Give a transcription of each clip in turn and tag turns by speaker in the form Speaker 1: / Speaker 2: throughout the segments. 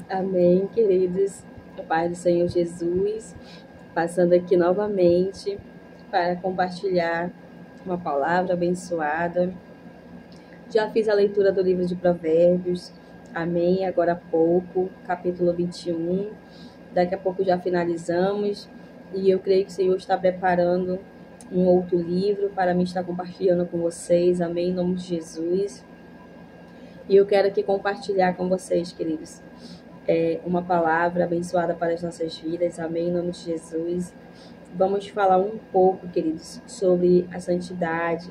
Speaker 1: Amém, queridos. A paz do Senhor Jesus, passando aqui novamente para compartilhar uma palavra abençoada. Já fiz a leitura do livro de Provérbios, amém, agora há pouco, capítulo 21. Daqui a pouco já finalizamos e eu creio que o Senhor está preparando um outro livro para mim estar compartilhando com vocês, amém, em nome de Jesus. E eu quero aqui compartilhar com vocês, queridos, uma palavra abençoada para as nossas vidas, amém, em nome de Jesus. Vamos falar um pouco, queridos, sobre a santidade,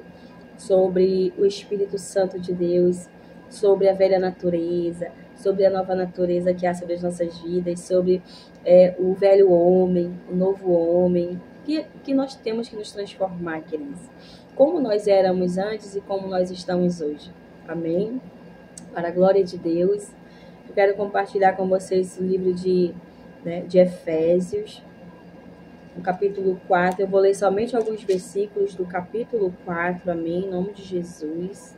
Speaker 1: sobre o Espírito Santo de Deus, sobre a velha natureza, sobre a nova natureza que há sobre as nossas vidas, sobre o velho homem, o novo homem, que nós temos que nos transformar, queridos. Como nós éramos antes e como nós estamos hoje. Amém? Para a glória de Deus. Eu quero compartilhar com vocês o livro de Efésios, no capítulo 4. Eu vou ler somente alguns versículos do capítulo 4, amém, em nome de Jesus.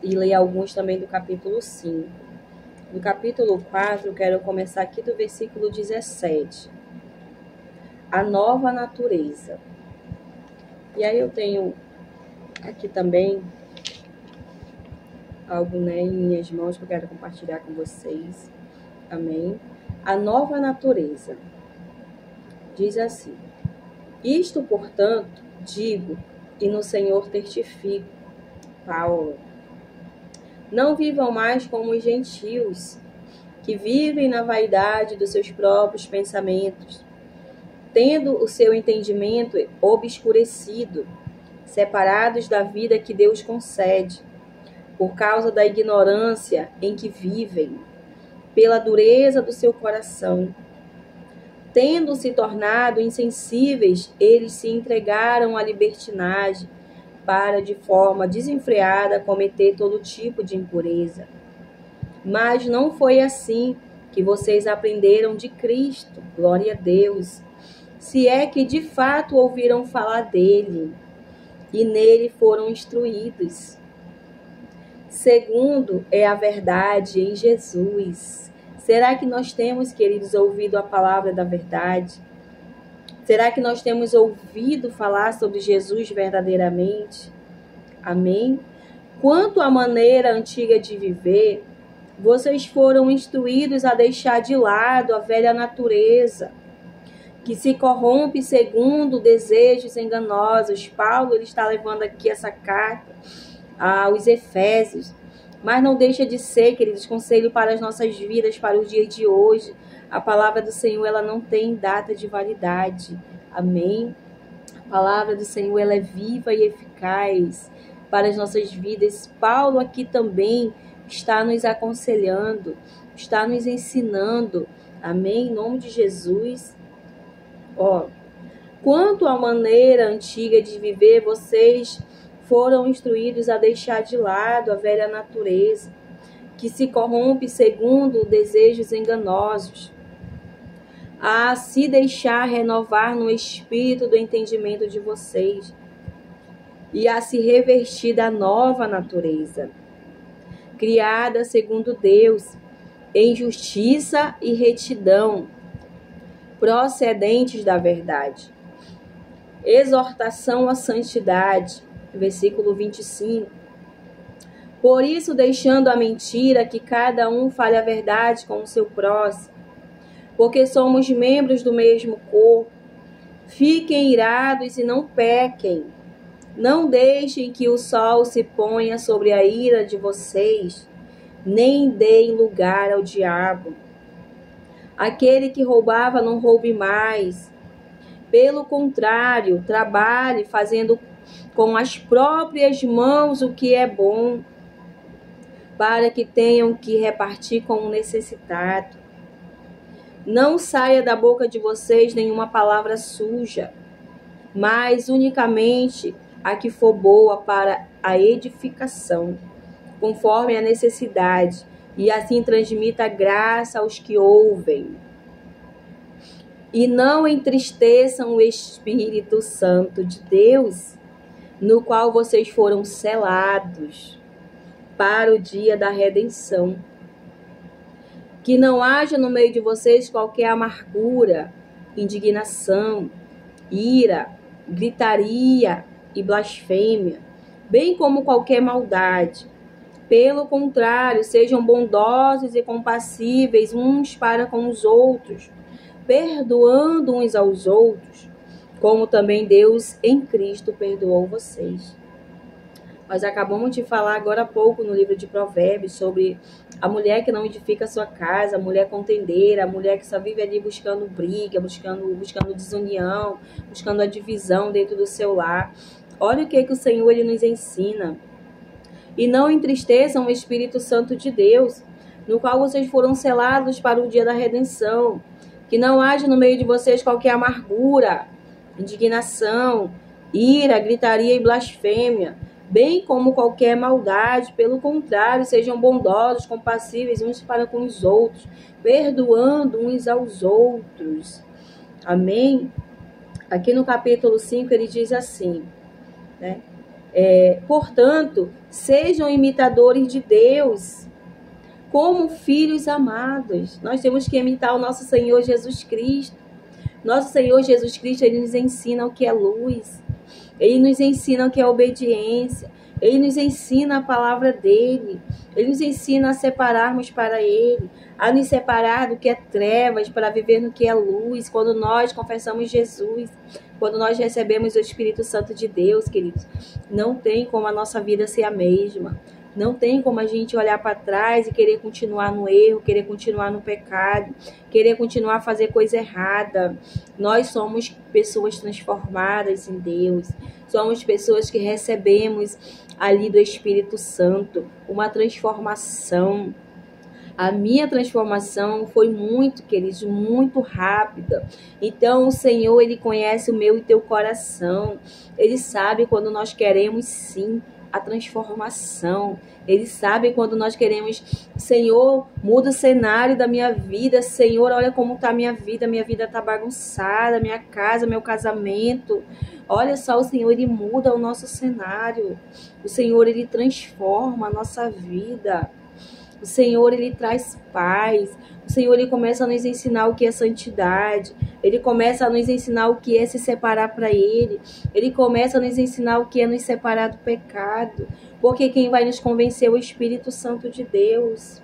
Speaker 1: E ler alguns também do capítulo 5. No capítulo 4, eu quero começar aqui do versículo 17. A nova natureza. E aí eu tenho aqui também algo, em minhas mãos que eu quero compartilhar com vocês. Amém? A nova natureza. Diz assim: isto, portanto, digo, e no Senhor testifico, Paulo, não vivam mais como os gentios, que vivem na vaidade dos seus próprios pensamentos, tendo o seu entendimento obscurecido, separados da vida que Deus concede, por causa da ignorância em que vivem, pela dureza do seu coração. Tendo se tornado insensíveis, eles se entregaram à libertinagem para, de forma desenfreada, cometer todo tipo de impureza. Mas não foi assim que vocês aprenderam de Cristo, glória a Deus, se é que de fato ouviram falar dele e nele foram instruídos. Segundo é a verdade em Jesus. Será que nós temos, queridos, ouvido a palavra da verdade? Será que nós temos ouvido falar sobre Jesus verdadeiramente? Amém? Quanto à maneira antiga de viver, vocês foram instruídos a deixar de lado a velha natureza, que se corrompe segundo desejos enganosos. Paulo ele está levando aqui essa carta aos Efésios. Mas não deixa de ser, queridos, conselho para as nossas vidas, para os dias de hoje. A palavra do Senhor, ela não tem data de validade. Amém? A palavra do Senhor, ela é viva e eficaz para as nossas vidas. Paulo aqui também está nos aconselhando, está nos ensinando. Amém? Em nome de Jesus. Quanto à maneira antiga de viver, vocês foram instruídos a deixar de lado a velha natureza, que se corrompe segundo desejos enganosos, a se deixar renovar no espírito do entendimento de vocês e a se revestir da nova natureza, criada segundo Deus, em justiça e retidão, procedentes da verdade. Exortação à santidade. Versículo 25. Por isso, deixando a mentira, que cada um fale a verdade com o seu próximo, porque somos membros do mesmo corpo. Fiquem irados e não pequem. Não deixem que o sol se ponha sobre a ira de vocês, nem deem lugar ao diabo. Aquele que roubava, não roube mais. Pelo contrário, trabalhe fazendo com as próprias mãos o que é bom, para que tenham que repartir com o necessitado. Não saia da boca de vocês nenhuma palavra suja, mas unicamente a que for boa para a edificação, conforme a necessidade, e assim transmita graça aos que ouvem. E não entristeçam o Espírito Santo de Deus, no qual vocês foram selados para o dia da redenção. Que não haja no meio de vocês qualquer amargura, indignação, ira, gritaria e blasfêmia, bem como qualquer maldade. Pelo contrário, sejam bondosos e compassíveis uns para com os outros, perdoando uns aos outros, como também Deus em Cristo perdoou vocês. Nós acabamos de falar agora há pouco no livro de Provérbios sobre a mulher que não edifica a sua casa, a mulher contendeira, a mulher que só vive ali buscando briga, buscando desunião, buscando a divisão dentro do seu lar. Olha o que o Senhor ele nos ensina. E não entristeçam o Espírito Santo de Deus, no qual vocês foram selados para o dia da redenção. Que não haja no meio de vocês qualquer amargura, indignação, ira, gritaria e blasfêmia, bem como qualquer maldade. Pelo contrário, sejam bondosos, compassíveis uns para com os outros, perdoando uns aos outros. Amém? Aqui no capítulo 5 ele diz assim, né? Portanto, sejam imitadores de Deus, como filhos amados. Nós temos que imitar o nosso Senhor Jesus Cristo. Nosso Senhor Jesus Cristo, ele nos ensina o que é luz. Ele nos ensina o que é obediência. Ele nos ensina a palavra dele. Ele nos ensina a separarmos para ele, a nos separar do que é trevas para viver no que é luz. Quando nós confessamos Jesus, quando nós recebemos o Espírito Santo de Deus, queridos, não tem como a nossa vida ser a mesma. Não tem como a gente olhar para trás e querer continuar no erro, querer continuar no pecado, querer continuar a fazer coisa errada. Nós somos pessoas transformadas em Deus. Somos pessoas que recebemos ali do Espírito Santo uma transformação. A minha transformação foi muito, queridos, muito rápida. Então, o Senhor, ele conhece o meu e teu coração. Ele sabe quando nós queremos, sim, a transformação. Ele sabe quando nós queremos, Senhor, muda o cenário da minha vida. Senhor, olha como está a minha vida está bagunçada, minha casa, meu casamento. Olha só, o Senhor, ele muda o nosso cenário. O Senhor, ele transforma a nossa vida. O Senhor, ele traz paz. O Senhor, ele começa a nos ensinar o que é santidade. Ele começa a nos ensinar o que é se separar para ele. Ele começa a nos ensinar o que é nos separar do pecado. Porque quem vai nos convencer é o Espírito Santo de Deus.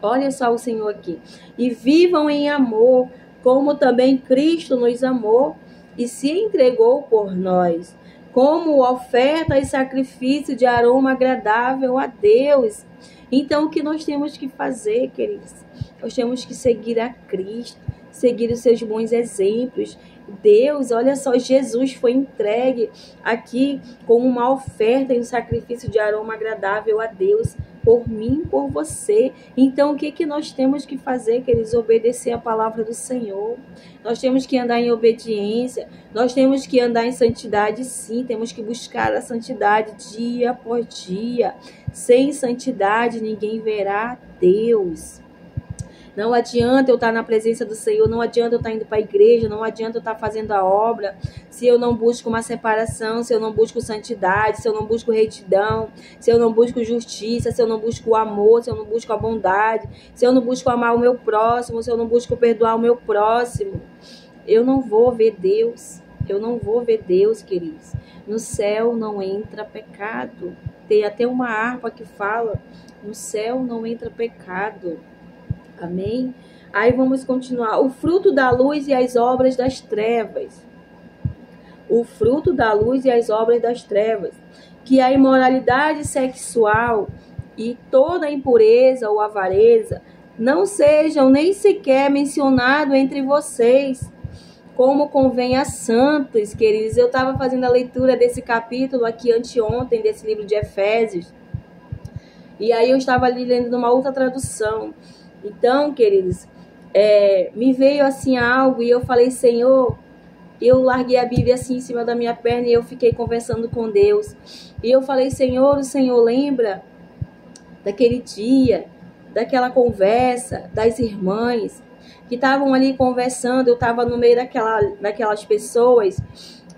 Speaker 1: Olha só o Senhor aqui. E vivam em amor, como também Cristo nos amou e se entregou por nós, como oferta e sacrifício de aroma agradável a Deus. Então, o que nós temos que fazer, queridos? Nós temos que seguir a Cristo, seguir os seus bons exemplos. Deus, olha só, Jesus foi entregue aqui como uma oferta e um sacrifício de aroma agradável a Deus, por mim, por você. Então, o que nós temos que fazer, queridos? Obedecer a palavra do Senhor. Nós temos que andar em obediência, nós temos que andar em santidade, sim, temos que buscar a santidade dia após dia. Sem santidade, ninguém verá Deus. Não adianta eu estar na presença do Senhor, não adianta eu estar indo para a igreja, não adianta eu estar fazendo a obra, se eu não busco uma separação, se eu não busco santidade, se eu não busco retidão, se eu não busco justiça, se eu não busco o amor, se eu não busco a bondade, se eu não busco amar o meu próximo, se eu não busco perdoar o meu próximo. Eu não vou ver Deus, eu não vou ver Deus, queridos. No céu não entra pecado. Tem até uma harpa que fala, no céu não entra pecado. Amém? Aí vamos continuar. O fruto da luz e as obras das trevas. O fruto da luz e as obras das trevas. Que a imoralidade sexual e toda a impureza ou avareza não sejam nem sequer mencionados entre vocês, como convém a santos, queridos. Eu estava fazendo a leitura desse capítulo aqui anteontem, desse livro de Efésios. E aí eu estava ali lendo numa outra tradução. Então, queridos, me veio assim algo e eu falei, Senhor, eu larguei a Bíblia assim em cima da minha perna e eu fiquei conversando com Deus. E eu falei, Senhor, o Senhor lembra daquele dia, daquela conversa das irmãs que estavam ali conversando, eu estava no meio daquelas pessoas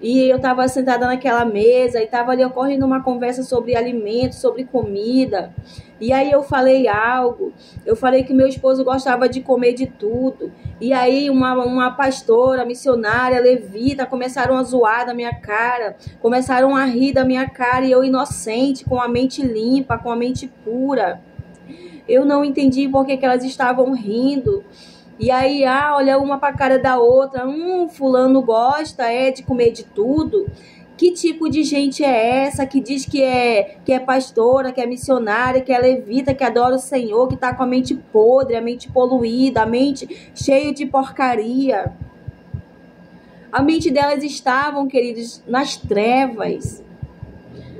Speaker 1: E eu estava sentada naquela mesa e estava ali ocorrendo uma conversa sobre alimentos, sobre comida. E aí eu falei algo. Eu falei que meu esposo gostava de comer de tudo. E aí uma pastora, missionária, levita, começaram a zoar da minha cara. Começaram a rir da minha cara. E eu inocente, com a mente limpa, com a mente pura. Eu não entendi por que elas estavam rindo. E aí, olha uma pra cara da outra. Fulano gosta, de comer de tudo. Que tipo de gente é essa que diz que é pastora, que é missionária, que é levita, que adora o Senhor, que tá com a mente podre, a mente poluída, a mente cheia de porcaria? A mente delas estavam, queridos, nas trevas.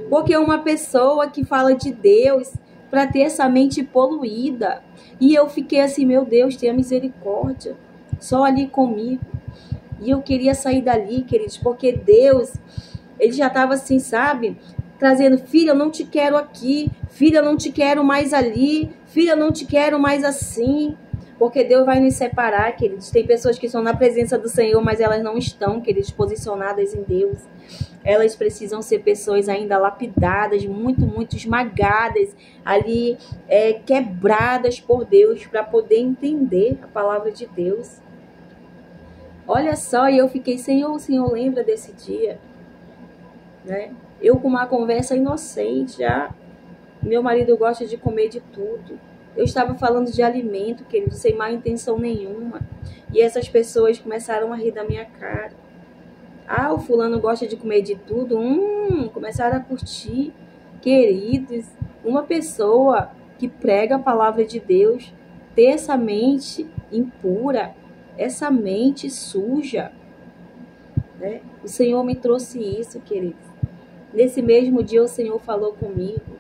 Speaker 1: Porque uma pessoa que fala de Deus para ter essa mente poluída. E eu fiquei assim, meu Deus, tenha misericórdia, só ali comigo. E eu queria sair dali, queridos, porque Deus, ele já estava assim, sabe, trazendo: filha, eu não te quero aqui, filha, eu não te quero mais ali, filha, eu não te quero mais assim. Porque Deus vai nos separar, queridos. Tem pessoas que estão na presença do Senhor, mas elas não estão, queridos, posicionadas em Deus. Elas precisam ser pessoas ainda lapidadas, muito esmagadas, ali quebradas por Deus, para poder entender a palavra de Deus. Olha só, e eu fiquei: Senhor, o Senhor lembra desse dia? Né? Eu com uma conversa inocente, meu marido gosta de comer de tudo. Eu estava falando de alimento, querido, sem má intenção nenhuma. E essas pessoas começaram a rir da minha cara. O fulano gosta de comer de tudo. Começaram a curtir. Queridos, uma pessoa que prega a palavra de Deus, ter essa mente impura, essa mente suja, né? O Senhor me trouxe isso, queridos. Nesse mesmo dia o Senhor falou comigo.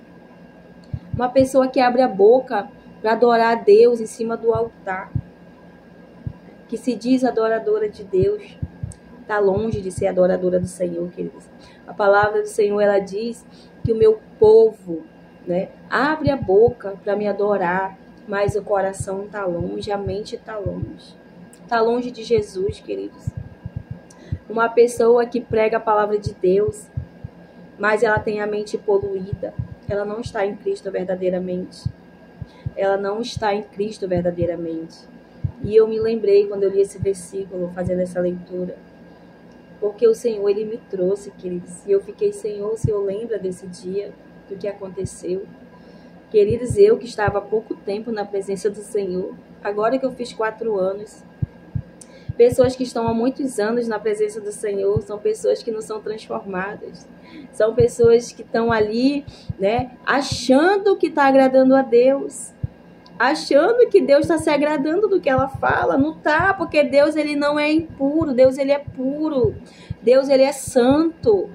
Speaker 1: Uma pessoa que abre a boca para adorar a Deus em cima do altar, que se diz adoradora de Deus, está longe de ser adoradora do Senhor, queridos. A palavra do Senhor, ela diz que o meu povo, né, abre a boca para me adorar, mas o coração está longe, a mente está longe. Está longe de Jesus, queridos. Uma pessoa que prega a palavra de Deus, mas ela tem a mente poluída, ela não está em Cristo verdadeiramente. Ela não está em Cristo verdadeiramente. E eu me lembrei quando eu li esse versículo, fazendo essa leitura. Porque o Senhor, ele me trouxe, queridos. E eu fiquei: Senhor, o Senhor lembra desse dia, do que aconteceu? Queridos, eu que estava há pouco tempo na presença do Senhor, agora que eu fiz 4 anos, pessoas que estão há muitos anos na presença do Senhor, são pessoas que não são transformadas. São pessoas que estão ali, né, achando que está agradando a Deus. Achando que Deus está se agradando do que ela fala. Não está, porque Deus, ele não é impuro. Deus, ele é puro. Deus, ele é santo.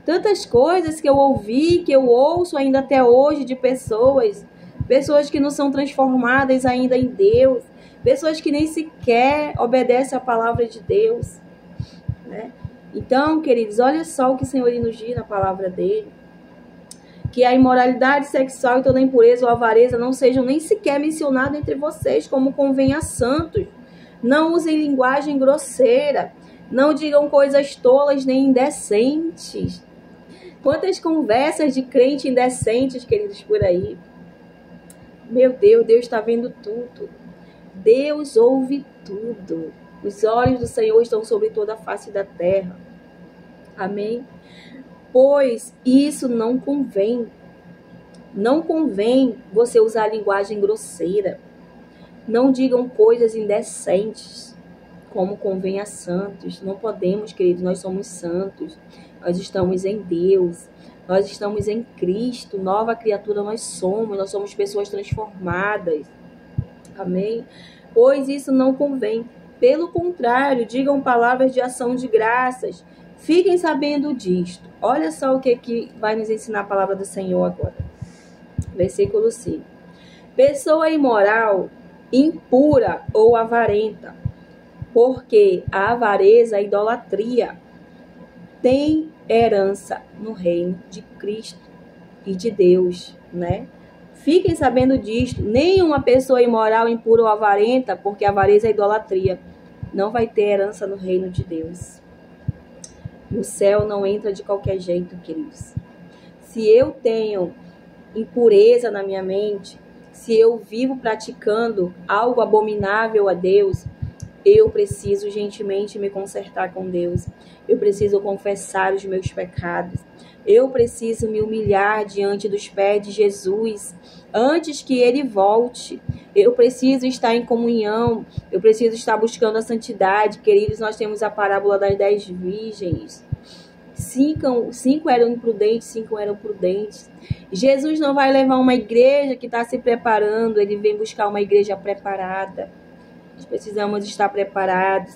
Speaker 1: Tantas coisas que eu ouvi, que eu ouço ainda até hoje de pessoas que não são transformadas ainda em Deus, pessoas que nem sequer obedecem a palavra de Deus, né? Então, queridos, olha só o que o Senhor nos diz na palavra dele: que a imoralidade sexual e toda a impureza ou avareza não sejam nem sequer mencionados entre vocês, como convém a santos. Não usem linguagem grosseira, não digam coisas tolas nem indecentes. Quantas conversas de crente indecentes, queridos, por aí. Meu Deus, Deus está vendo tudo. Deus ouve tudo. Os olhos do Senhor estão sobre toda a face da terra. Amém? Pois isso não convém. Não convém você usar linguagem grosseira. Não digam coisas indecentes, como convém a santos. Não podemos, queridos, nós somos santos. Nós estamos em Deus. Nós estamos em Cristo. Nova criatura nós somos pessoas transformadas. Amém? Pois isso não convém. Pelo contrário, digam palavras de ação de graças. Fiquem sabendo disto. Olha só o que vai nos ensinar a palavra do Senhor agora. Versículo 5. Pessoa imoral, impura ou avarenta, porque a avareza, a idolatria, tem herança no reino de Cristo e de Deus, né? Fiquem sabendo disto. Nenhuma pessoa imoral, impura ou avarenta, porque a avareza é idolatria, não vai ter herança no reino de Deus. O céu não entra de qualquer jeito, queridos. Se eu tenho impureza na minha mente, se eu vivo praticando algo abominável a Deus, eu preciso gentilmente me consertar com Deus. Eu preciso confessar os meus pecados. Eu preciso me humilhar diante dos pés de Jesus antes que Ele volte. Eu preciso estar em comunhão. Eu preciso estar buscando a santidade. Queridos, nós temos a parábola das 10 virgens. Cinco eram imprudentes, 5 eram prudentes. Jesus não vai levar uma igreja que está se preparando. Ele vem buscar uma igreja preparada. Nós precisamos estar preparados.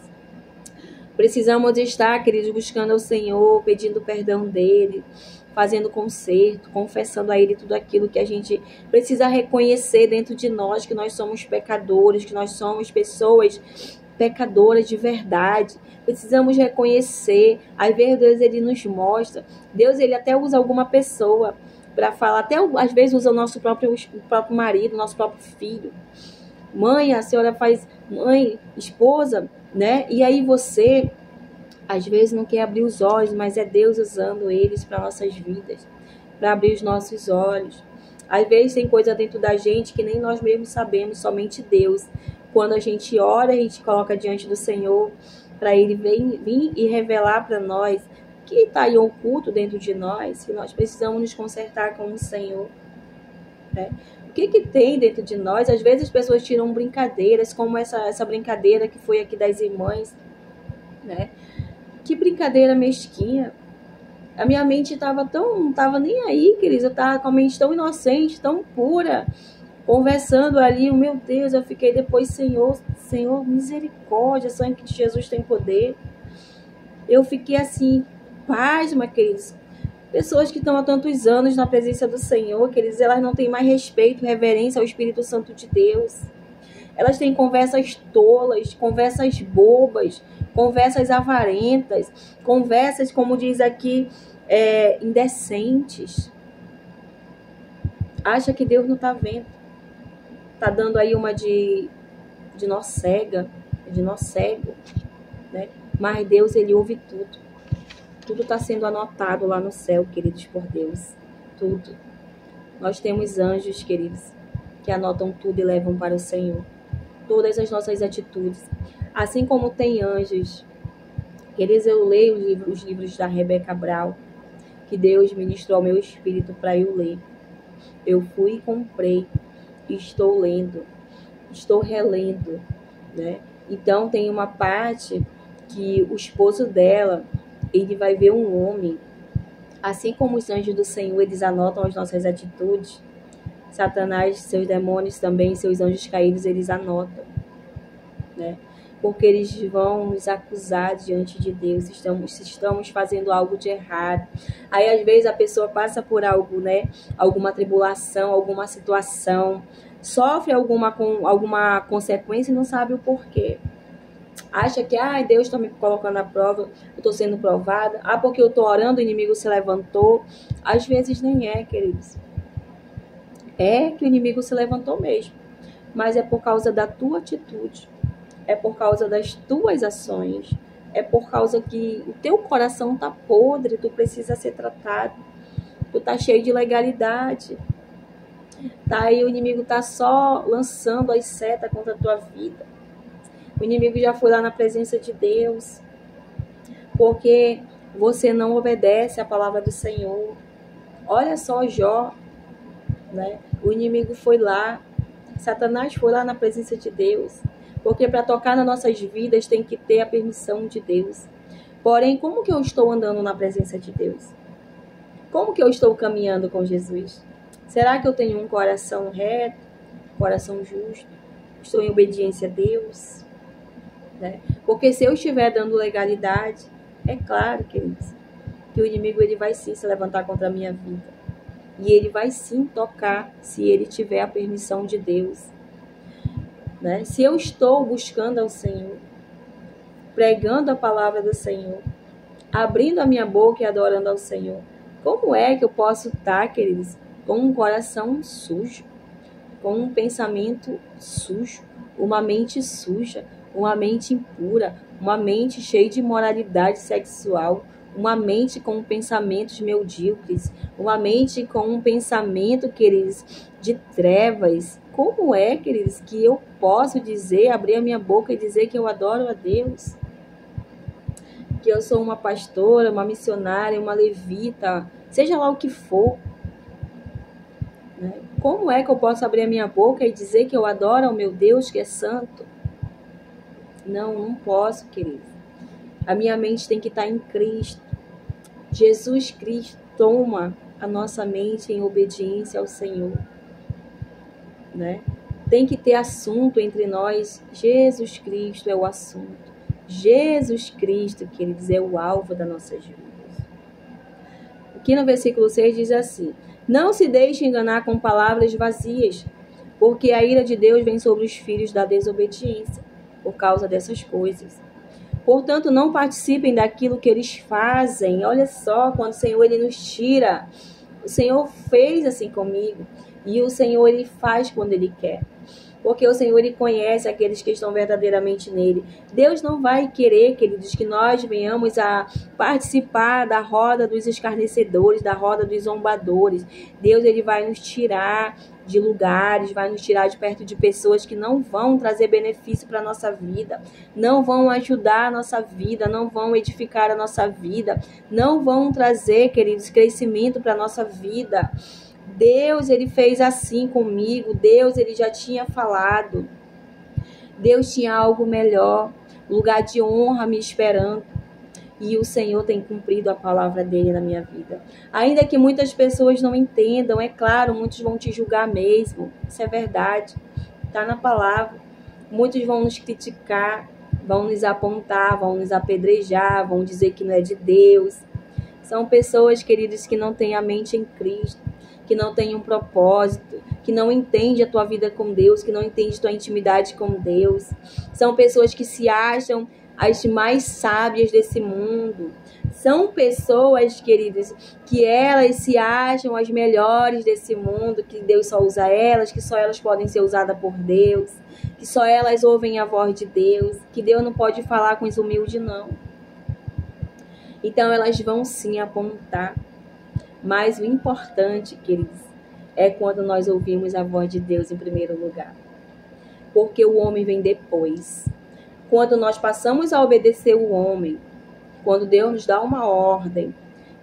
Speaker 1: Precisamos estar, queridos, buscando ao Senhor, pedindo perdão dEle, fazendo conserto, confessando a Ele tudo aquilo que a gente precisa reconhecer dentro de nós, que nós somos pecadores, que nós somos pessoas pecadoras de verdade. Precisamos reconhecer. Às vezes Deus, Ele nos mostra. Deus, Ele até usa alguma pessoa para falar, até às vezes usa o nosso próprio marido, nosso próprio filho. Mãe, a senhora faz mãe, esposa, né? E aí você, às vezes, não quer abrir os olhos, mas é Deus usando eles para nossas vidas, para abrir os nossos olhos. Às vezes tem coisa dentro da gente que nem nós mesmos sabemos, somente Deus. Quando a gente ora, a gente coloca diante do Senhor, para Ele vir e revelar para nós que está aí oculto dentro de nós, que nós precisamos nos consertar com o Senhor, né? O que tem dentro de nós? Às vezes as pessoas tiram brincadeiras, como essa brincadeira que foi aqui das irmãs, né? Que brincadeira mesquinha. A minha mente não estava nem aí, queridos. Eu estava com a mente tão inocente, tão pura, conversando ali. Meu Deus, eu fiquei depois, Senhor, misericórdia, sangue de Jesus tem poder. Eu fiquei assim, pasma, queridos. Pessoas que estão há tantos anos na presença do Senhor, queridos, elas não têm mais respeito, reverência ao Espírito Santo de Deus. Elas têm conversas tolas, conversas bobas, conversas avarentas, conversas, como diz aqui, indecentes. Acha que Deus não está vendo. Está dando aí uma de nó cega, de nó cego, né? Mas Deus, Ele ouve tudo. Tudo está sendo anotado lá no céu, queridos, por Deus. Tudo. Nós temos anjos, queridos, que anotam tudo e levam para o Senhor. Todas as nossas atitudes. Assim como tem anjos. Queridos, eu leio os livros da Rebeca Brown, que Deus ministrou ao meu espírito para eu ler. Eu fui e comprei. Estou lendo. Estou relendo, né? Então, tem uma parte que o esposo dela, ele vai ver um homem, assim como os anjos do Senhor, eles anotam as nossas atitudes. Satanás, seus demônios também, seus anjos caídos, eles anotam, né? Porque eles vão nos acusar diante de Deus, se estamos fazendo algo de errado. Aí, às vezes, a pessoa passa por algo, né? Alguma tribulação, alguma situação, sofre alguma consequência e não sabe o porquê. Acha que, Deus está me colocando à prova, eu estou sendo provada. Porque eu estou orando, o inimigo se levantou. Às vezes nem é, queridos. É que o inimigo se levantou mesmo. Mas é por causa da tua atitude. É por causa das tuas ações. É por causa que o teu coração está podre, tu precisa ser tratado. Tu está cheio de ilegalidade. Aí o inimigo está só lançando as setas contra a tua vida. O inimigo já foi lá na presença de Deus, porque você não obedece à palavra do Senhor. Olha só Jó, né? O inimigo foi lá, Satanás foi lá na presença de Deus, porque para tocar nas nossas vidas tem que ter a permissão de Deus. Porém, como que eu estou andando na presença de Deus? Como que eu estou caminhando com Jesus? Será que eu tenho um coração reto, coração justo? Estou em obediência a Deus? Né? Porque se eu estiver dando legalidade, é claro, queridos, que o inimigo ele vai sim se levantar contra a minha vida. E ele vai sim tocar se ele tiver a permissão de Deus. Né? Se eu estou buscando ao Senhor, pregando a palavra do Senhor, abrindo a minha boca e adorando ao Senhor, como é que eu posso estar, queridos, com um coração sujo, com um pensamento sujo, uma mente suja, uma mente impura, uma mente cheia de imoralidade sexual, uma mente com pensamentos medíocres, uma mente com um pensamento, queridos, de trevas. Como é, queridos, que eu posso dizer, abrir a minha boca e dizer que eu adoro a Deus? Que eu sou uma pastora, uma missionária, uma levita, seja lá o que for. Né? Como é que eu posso abrir a minha boca e dizer que eu adoro ao meu Deus que é santo? Não, não posso, querido. A minha mente tem que estar em Cristo. Jesus Cristo toma a nossa mente em obediência ao Senhor. Né? Tem que ter assunto entre nós. Jesus Cristo é o assunto. Jesus Cristo, queridos, é o alvo das nossas vidas. Aqui no versículo 6 diz assim: não se deixe enganar com palavras vazias, porque a ira de Deus vem sobre os filhos da desobediência, por causa dessas coisas. Portanto, não participem daquilo que eles fazem. Olha só, quando o Senhor ele nos tira. O Senhor fez assim comigo. E o Senhor ele faz quando ele quer. Porque o Senhor ele conhece aqueles que estão verdadeiramente nele. Deus não vai querer, queridos, que nós venhamos a participar da roda dos escarnecedores, da roda dos zombadores. Deus ele vai nos tirar de lugares, vai nos tirar de perto de pessoas que não vão trazer benefício para a nossa vida, não vão ajudar a nossa vida, não vão edificar a nossa vida, não vão trazer, queridos, crescimento para a nossa vida. Deus, ele fez assim comigo. Deus, ele já tinha falado. Deus tinha algo melhor, lugar de honra me esperando. E o Senhor tem cumprido a palavra dele na minha vida. Ainda que muitas pessoas não entendam, é claro, muitos vão te julgar mesmo. Isso é verdade. Está na palavra. Muitos vão nos criticar, vão nos apontar, vão nos apedrejar, vão dizer que não é de Deus. São pessoas, queridos, que não têm a mente em Cristo, que não têm um propósito, que não entendem a tua vida com Deus, que não entendem a tua intimidade com Deus. São pessoas que se acham as mais sábias desse mundo. São pessoas, queridos, que elas se acham as melhores desse mundo, que Deus só usa elas, que só elas podem ser usadas por Deus, que só elas ouvem a voz de Deus, que Deus não pode falar com os humildes, não. Então elas vão sim apontar. Mas o importante, queridos, é quando nós ouvimos a voz de Deus em primeiro lugar. Porque o homem vem depois. Quando nós passamos a obedecer o homem, quando Deus nos dá uma ordem,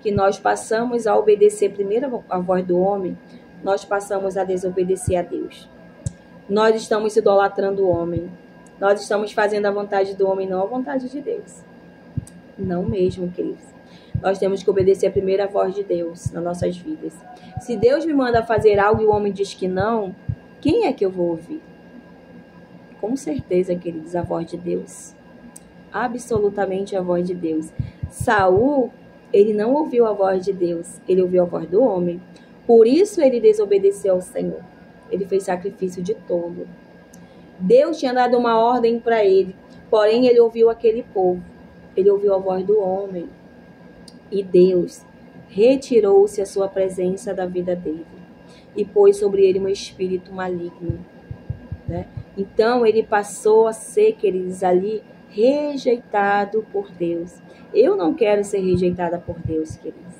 Speaker 1: que nós passamos a obedecer primeiro a voz do homem, nós passamos a desobedecer a Deus. Nós estamos idolatrando o homem. Nós estamos fazendo a vontade do homem, não a vontade de Deus. Não mesmo, queridos. Nós temos que obedecer primeiro a voz de Deus nas nossas vidas. Se Deus me manda fazer algo e o homem diz que não, quem é que eu vou ouvir? Com certeza, queridos, a voz de Deus. Absolutamente a voz de Deus. Saul, ele não ouviu a voz de Deus, ele ouviu a voz do homem. Por isso ele desobedeceu ao Senhor. Ele fez sacrifício de tolo. Deus tinha dado uma ordem para ele, porém ele ouviu aquele povo. Ele ouviu a voz do homem. E Deus retirou-se a sua presença da vida dele e pôs sobre ele um espírito maligno, né? Então ele passou a ser, queridos, ali rejeitado por Deus. Eu não quero ser rejeitada por Deus, queridos.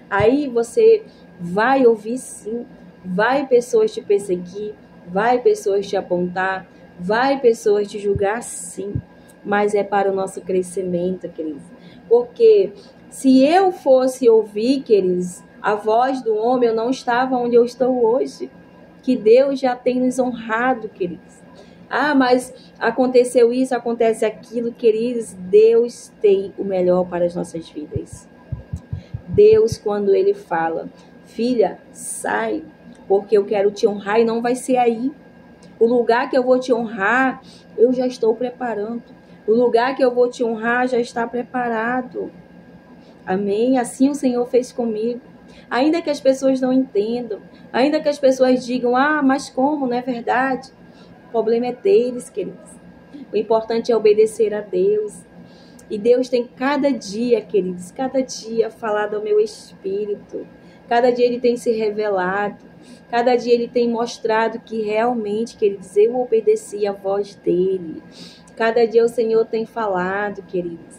Speaker 1: Aí você vai ouvir sim, vai pessoas te perseguir, vai pessoas te apontar, vai pessoas te julgar sim, mas é para o nosso crescimento, queridos. Porque se eu fosse ouvir, queridos, a voz do homem, eu não estava onde eu estou hoje. Que Deus já tem nos honrado, queridos. Ah, mas aconteceu isso, acontece aquilo, queridos. Deus tem o melhor para as nossas vidas. Deus, quando Ele fala, filha, sai, porque eu quero te honrar, e não vai ser aí. O lugar que eu vou te honrar, eu já estou preparando. O lugar que eu vou te honrar já está preparado. Amém? Assim o Senhor fez comigo. Ainda que as pessoas não entendam, ainda que as pessoas digam, ah, mas como, não é verdade? O problema é deles, queridos. O importante é obedecer a Deus. E Deus tem cada dia, queridos, cada dia falado ao meu espírito. Cada dia Ele tem se revelado. Cada dia Ele tem mostrado que realmente, queridos, eu obedeci a voz dEle. Cada dia o Senhor tem falado, queridos.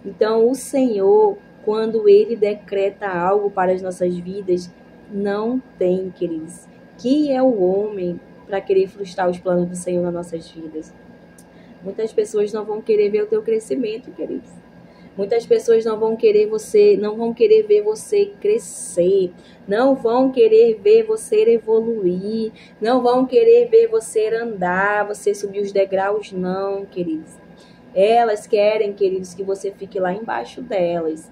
Speaker 1: Então, o Senhor, Quando Ele decreta algo para as nossas vidas, não tem, queridos. Quem é o homem para querer frustrar os planos do Senhor nas nossas vidas? Muitas pessoas não vão querer ver o teu crescimento, queridos. Muitas pessoas não vão querer ver você crescer, não vão querer ver você evoluir, não vão querer ver você andar, você subir os degraus, não, queridos. Elas querem, queridos, que você fique lá embaixo delas.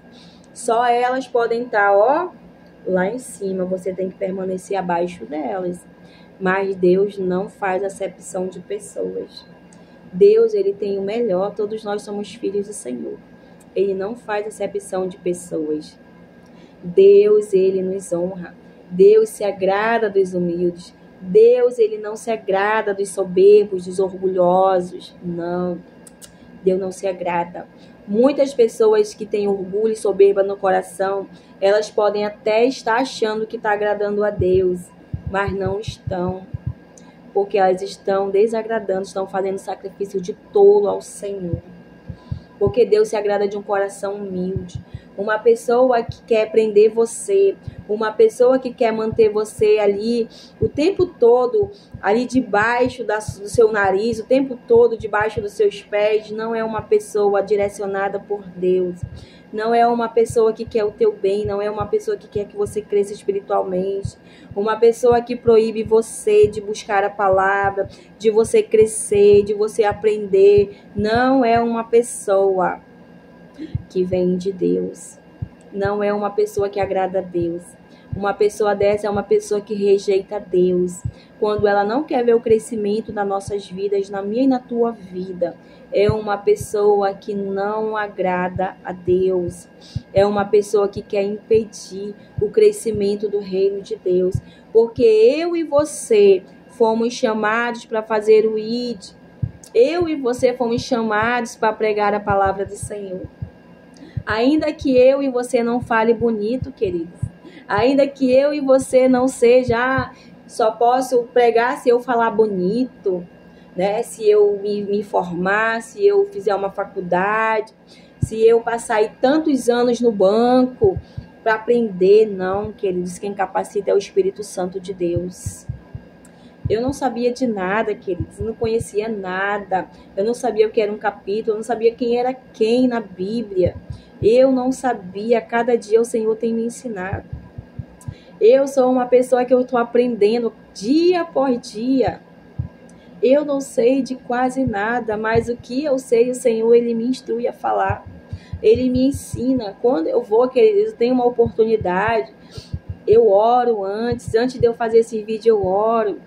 Speaker 1: Só elas podem estar, lá em cima, você tem que permanecer abaixo delas. Mas Deus não faz acepção de pessoas. Deus, Ele tem o melhor, todos nós somos filhos do Senhor. Ele não faz acepção de pessoas. Deus, Ele nos honra. Deus se agrada dos humildes. Deus, Ele não se agrada dos soberbos, dos orgulhosos. Não, Deus não se agrada. Muitas pessoas que têm orgulho e soberba no coração, elas podem até estar achando que está agradando a Deus, mas não estão. Porque elas estão desagradando, estão fazendo sacrifício de tolo ao Senhor. Porque Deus se agrada de um coração humilde. Uma pessoa que quer prender você, uma pessoa que quer manter você ali o tempo todo, ali debaixo do seu nariz, o tempo todo debaixo dos seus pés, não é uma pessoa direcionada por Deus. Não é uma pessoa que quer o teu bem, não é uma pessoa que quer que você cresça espiritualmente. Uma pessoa que proíbe você de buscar a palavra, de você crescer, de você aprender. Não é uma pessoa que vem de Deus. Não é uma pessoa que agrada a Deus. Uma pessoa dessa é uma pessoa que rejeita Deus. Quando ela não quer ver o crescimento nas nossas vidas, na minha e na tua vida, é uma pessoa que não agrada a Deus. É uma pessoa que quer impedir o crescimento do reino de Deus. Porque eu e você fomos chamados para fazer o ID. Eu e você fomos chamados para pregar a palavra do Senhor. Ainda que eu e você não fale bonito, queridos. Ainda que eu e você não seja, só posso pregar se eu falar bonito, né? Se eu me formar, se eu fizer uma faculdade, se eu passar aí tantos anos no banco para aprender. Não, queridos, quem capacita é o Espírito Santo de Deus. Eu não sabia de nada, queridos, eu não conhecia nada. Eu não sabia o que era um capítulo, eu não sabia quem era quem na Bíblia. Eu não sabia, cada dia o Senhor tem me ensinado. Eu sou uma pessoa que eu estou aprendendo dia por dia. Eu não sei de quase nada, mas o que eu sei, o Senhor, Ele me instrui a falar. Ele me ensina. Quando eu vou, queridos, eu tenho uma oportunidade, eu oro antes de eu fazer esse vídeo, eu oro.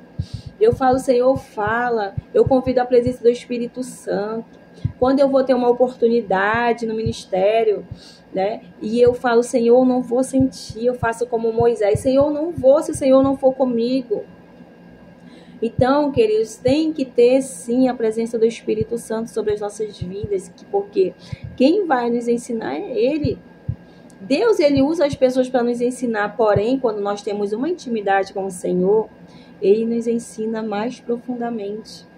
Speaker 1: Eu falo, Senhor, fala. Eu convido a presença do Espírito Santo. Quando eu vou ter uma oportunidade no ministério, né? E eu falo, Senhor, não vou sentir, eu faço como Moisés. Senhor, não vou se o Senhor não for comigo. Então, queridos, tem que ter sim a presença do Espírito Santo sobre as nossas vidas, porque quem vai nos ensinar é Ele. Deus, Ele usa as pessoas para nos ensinar, porém, quando nós temos uma intimidade com o Senhor, Ele nos ensina mais profundamente.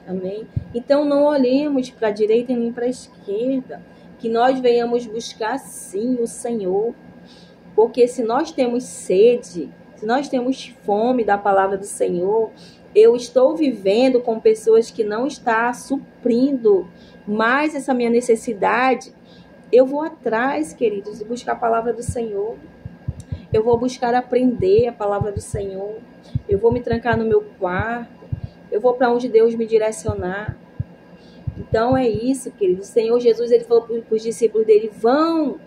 Speaker 1: Amém? Então, não olhemos para a direita e nem para a esquerda. Que nós venhamos buscar, sim, o Senhor. Porque se nós temos sede, se nós temos fome da palavra do Senhor, eu estou vivendo com pessoas que não estão suprindo mais essa minha necessidade, eu vou atrás, queridos, de buscar a palavra do Senhor. Eu vou buscar aprender a palavra do Senhor. Eu vou me trancar no meu quarto. Eu vou para onde Deus me direcionar. Então é isso, querido. O Senhor Jesus, Ele falou para os discípulos dele, vão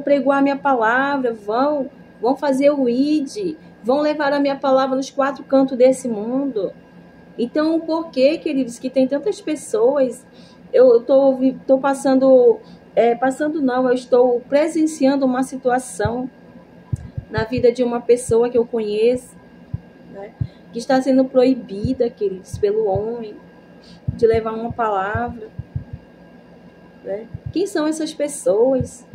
Speaker 1: pregoar a minha palavra, vão fazer o ID, vão levar a minha palavra nos 4 cantos desse mundo. Então, por que, queridos, que tem tantas pessoas, eu estou passando, eu estou presenciando uma situação na vida de uma pessoa que eu conheço, né, que está sendo proibida, queridos, pelo homem, de levar uma palavra, né? Quem são essas pessoas?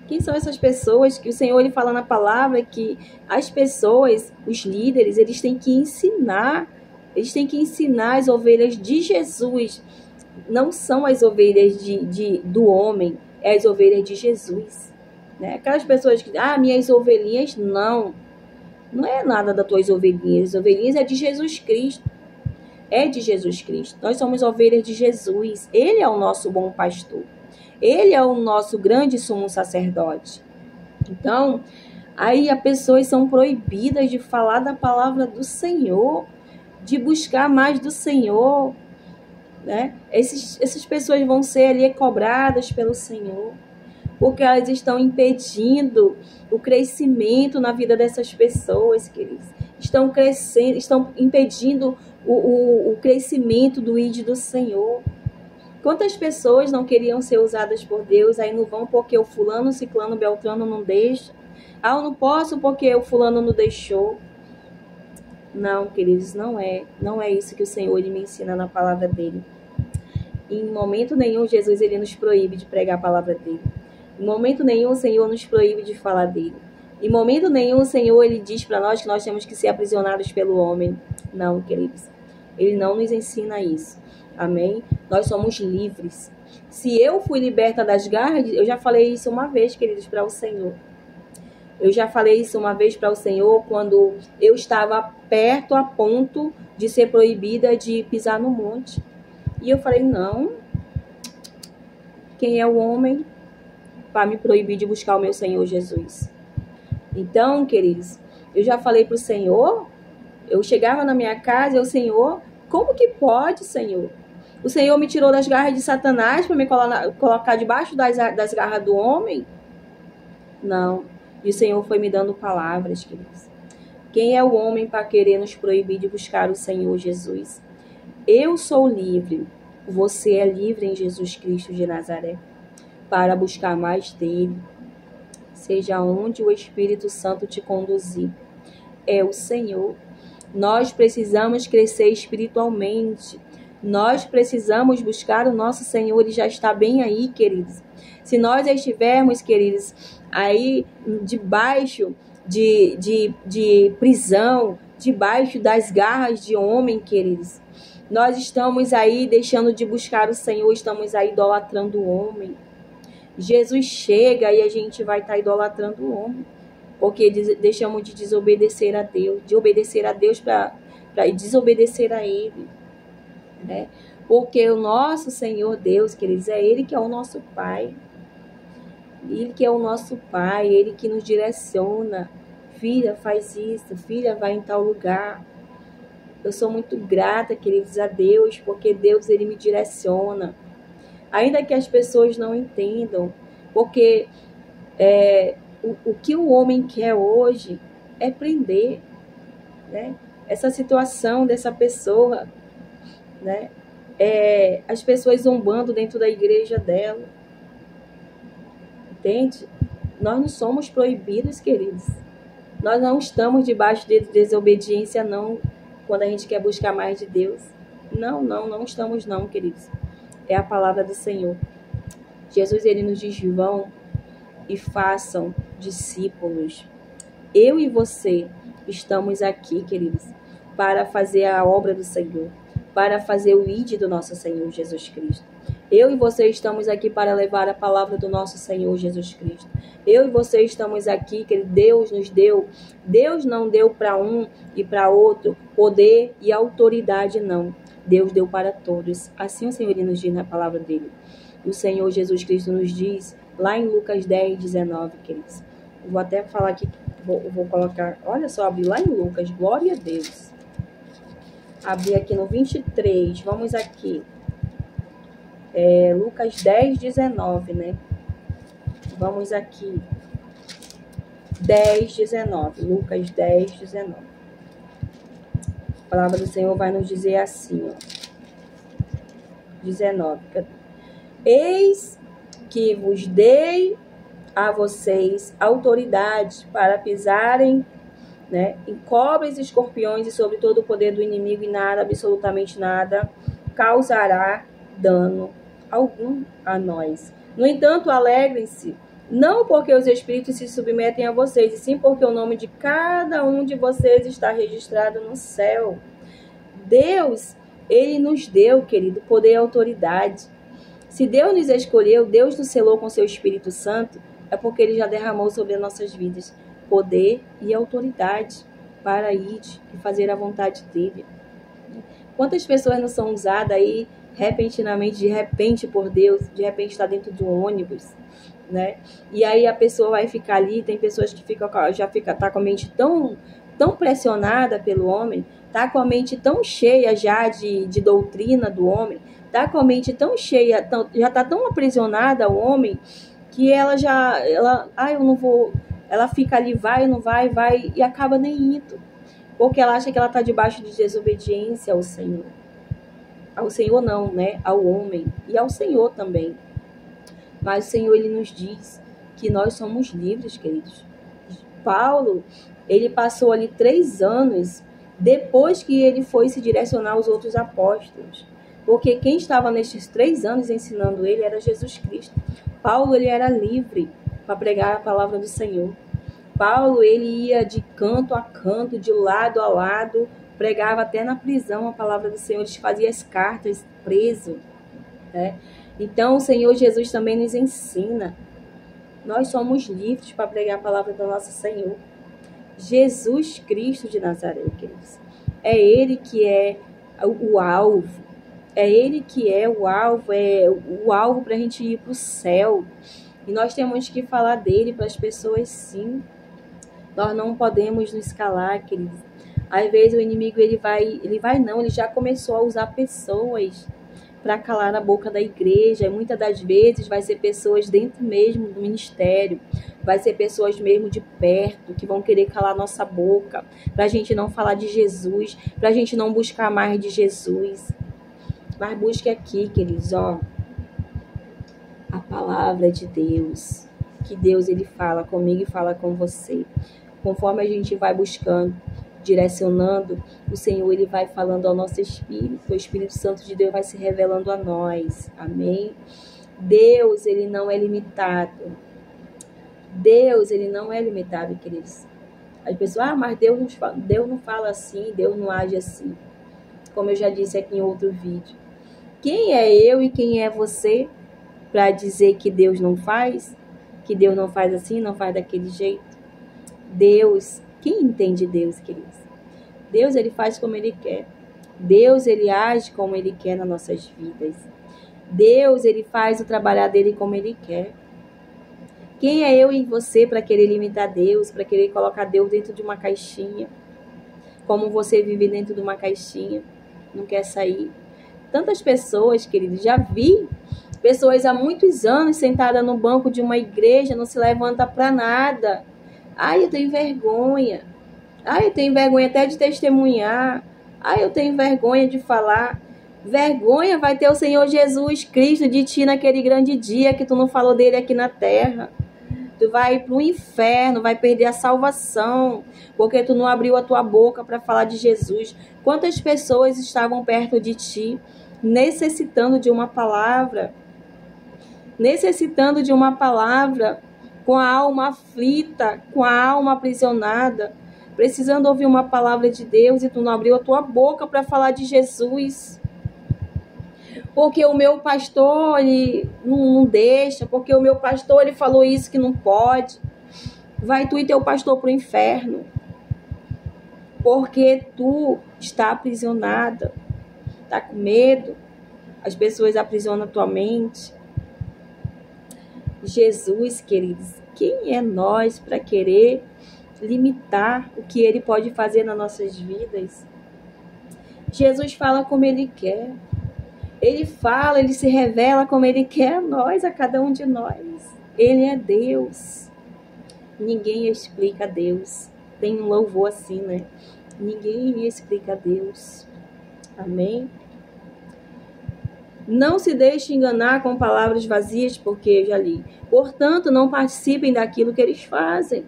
Speaker 1: Quem são essas pessoas que o Senhor, Ele fala na palavra que as pessoas, os líderes, eles têm que ensinar as ovelhas de Jesus. Não são as ovelhas do homem, é as ovelhas de Jesus. Né? Aquelas pessoas que, minhas ovelhinhas, não é nada das tuas ovelhinhas. As ovelhinhas é de Jesus Cristo. É de Jesus Cristo. Nós somos ovelhas de Jesus. Ele é o nosso bom pastor. Ele é o nosso grande sumo sacerdote. Então, aí as pessoas são proibidas de falar da palavra do Senhor, de buscar mais do Senhor, né? Essas pessoas vão ser ali cobradas pelo Senhor, porque elas estão impedindo o crescimento na vida dessas pessoas, queridos. Estão crescendo, estão impedindo o crescimento do ID do Senhor. Quantas pessoas não queriam ser usadas por Deus, aí não vão porque o fulano, ciclano, beltrano não deixa. Eu não posso porque o fulano não deixou. Não, queridos, não é isso que o Senhor ele me ensina na palavra dele. Em momento nenhum, Jesus ele nos proíbe de pregar a palavra dele. Em momento nenhum, o Senhor nos proíbe de falar dele. Em momento nenhum, o Senhor ele diz para nós que nós temos que ser aprisionados pelo homem. Não, queridos. Ele não nos ensina isso. Amém? Nós somos livres. Se eu fui liberta das garras, eu já falei isso uma vez, queridos, para o Senhor. Eu já falei isso uma vez para o Senhor quando eu estava perto a ponto de ser proibida de pisar no monte. E eu falei, não. Quem é o homem para me proibir de buscar o meu Senhor Jesus? Então, queridos, eu já falei para o Senhor, eu chegava na minha casa e o Senhor, como que pode, Senhor? O Senhor me tirou das garras de Satanás para me colocar debaixo das garras do homem? Não. E o Senhor foi me dando palavras, queridos. Quem é o homem para querer nos proibir de buscar o Senhor Jesus? Eu sou livre. Você é livre em Jesus Cristo de Nazaré para buscar mais dele. Seja onde o Espírito Santo te conduzir. É o Senhor. Nós precisamos crescer espiritualmente. Nós precisamos buscar o nosso Senhor. Ele já está bem aí, queridos. Se nós estivermos, queridos, aí debaixo de prisão, debaixo das garras de homem, queridos, nós estamos aí deixando de buscar o Senhor, estamos aí idolatrando o homem. Jesus chega e a gente vai estar idolatrando o homem, porque deixamos de desobedecer a Deus, de obedecer a Deus para desobedecer a Ele, né? Porque o nosso Senhor Deus, queridos, é Ele que é o nosso Pai. Ele que é o nosso Pai, Ele que nos direciona. Filha, faz isso, filha, vai em tal lugar. Eu sou muito grata, queridos, a Deus, porque Deus, Ele me direciona. Ainda que as pessoas não entendam, porque o que o homem quer hoje é prender, né? Essa situação dessa pessoa, né? As pessoas zombando dentro da igreja dela. Entende? Nós não somos proibidos, queridos. Nós não estamos debaixo de desobediência, não, quando a gente quer buscar mais de Deus. Não estamos não, queridos. É a palavra do Senhor. Jesus, ele nos diz, vão e façam discípulos. Eu e você estamos aqui, queridos, para fazer a obra do Senhor, para fazer o ID do nosso Senhor Jesus Cristo. Eu e você estamos aqui para levar a palavra do nosso Senhor Jesus Cristo. Eu e você estamos aqui, que Deus nos deu. Deus não deu para um e para outro poder e autoridade, não. Deus deu para todos. Assim o Senhor nos diz na palavra dele. O Senhor Jesus Cristo nos diz, lá em Lucas 10, 19, queridos. Eu vou até falar aqui, vou colocar, olha só, abrir lá em Lucas, glória a Deus. Abrir aqui no 23, vamos aqui. Lucas 10, 19, né? Vamos aqui. 10, 19. Lucas 10, 19. A palavra do Senhor vai nos dizer assim, ó. 19. Eis que vos dei a vocês autoridade para pisarem, né, em cobras e escorpiões e sobre todo o poder do inimigo, e nada, absolutamente nada, causará dano algum a nós. No entanto, alegrem-se, não porque os espíritos se submetem a vocês, e sim porque o nome de cada um de vocês está registrado no céu. Deus, ele nos deu, querido, poder e autoridade. Se Deus nos escolheu, Deus nos selou com seu Espírito Santo, é porque Ele já derramou sobre as nossas vidas poder e autoridade para ir e fazer a vontade dEle. Quantas pessoas não são usadas aí repentinamente, de repente por Deus, de repente está dentro do ônibus, né? E aí a pessoa vai ficar ali, tem pessoas que tá com a mente tão pressionada pelo homem, tá com a mente tão cheia já de doutrina do homem, tá com a mente tão cheia, já tá tão aprisionada ao homem, que eu não vou, ela fica ali, vai, não vai, e acaba nem indo, porque ela acha que ela tá debaixo de desobediência ao Senhor. Ao Senhor não, né? Ao homem e ao Senhor também. Mas o Senhor, Ele nos diz que nós somos livres, queridos. Paulo, ele passou ali 3 anos depois que ele foi se direcionar aos outros apóstolos. Porque quem estava nesses 3 anos ensinando ele era Jesus Cristo. Paulo, ele era livre para pregar a palavra do Senhor. Paulo, ele ia de canto a canto, de lado a lado, pregava até na prisão a palavra do Senhor, ele fazia as cartas preso, né? Então o Senhor Jesus também nos ensina. Nós somos livres para pregar a palavra do nosso Senhor. Jesus Cristo de Nazaré, queridos. É Ele que é o alvo. É Ele que é o alvo para a gente ir para o céu. E nós temos que falar dele para as pessoas, sim. Nós não podemos nos calar, queridos. Às vezes o inimigo ele já começou a usar pessoas para calar a boca da igreja. E muitas das vezes vai ser pessoas dentro mesmo do ministério, vai ser pessoas mesmo de perto que vão querer calar nossa boca, para a gente não falar de Jesus, para a gente não buscar mais de Jesus. Mas busque aqui, queridos, a palavra de Deus, que Deus ele fala comigo e fala com você. Conforme a gente vai buscando, direcionando, o Senhor ele vai falando ao nosso espírito, o Espírito Santo de Deus vai se revelando a nós. Amém? Deus, ele não é limitado. Deus, ele não é limitado, queridos. As pessoas, mas Deus não fala assim, Deus não age assim. Como eu já disse aqui em outro vídeo. Quem é eu e quem é você para dizer que Deus não faz? Que Deus não faz assim, não faz daquele jeito? Deus, quem entende Deus, queridos? Deus, ele faz como ele quer. Deus, ele age como ele quer nas nossas vidas. Deus, ele faz o trabalhar dele como ele quer. Quem é eu e você para querer limitar Deus, para querer colocar Deus dentro de uma caixinha? Como você vive dentro de uma caixinha, não quer sair. Tantas pessoas, queridos, já vi pessoas há muitos anos sentadas no banco de uma igreja, não se levanta para nada. Ai, eu tenho vergonha. Ai, eu tenho vergonha até de testemunhar. Ai, eu tenho vergonha de falar. Vergonha vai ter o Senhor Jesus Cristo de ti naquele grande dia que tu não falou dele aqui na terra. Tu vai para o inferno, vai perder a salvação, porque tu não abriu a tua boca para falar de Jesus. Quantas pessoas estavam perto de ti, necessitando de uma palavra, com a alma aflita, com a alma aprisionada, precisando ouvir uma palavra de Deus e tu não abriu a tua boca para falar de Jesus. Porque o meu pastor ele não deixa, porque o meu pastor ele falou isso que não pode. Vai tu e teu pastor para o inferno. Porque tu está aprisionada, está com medo, as pessoas aprisionam a tua mente. Jesus, queridos, quem é nós para querer limitar o que ele pode fazer nas nossas vidas? Jesus fala como ele quer. Ele fala, ele se revela como ele quer a nós, a cada um de nós. Ele é Deus. Ninguém explica Deus. Tem um louvor assim, né? Ninguém explica Deus. Amém? Não se deixe enganar com palavras vazias, porque eu já li. Portanto, não participem daquilo que eles fazem.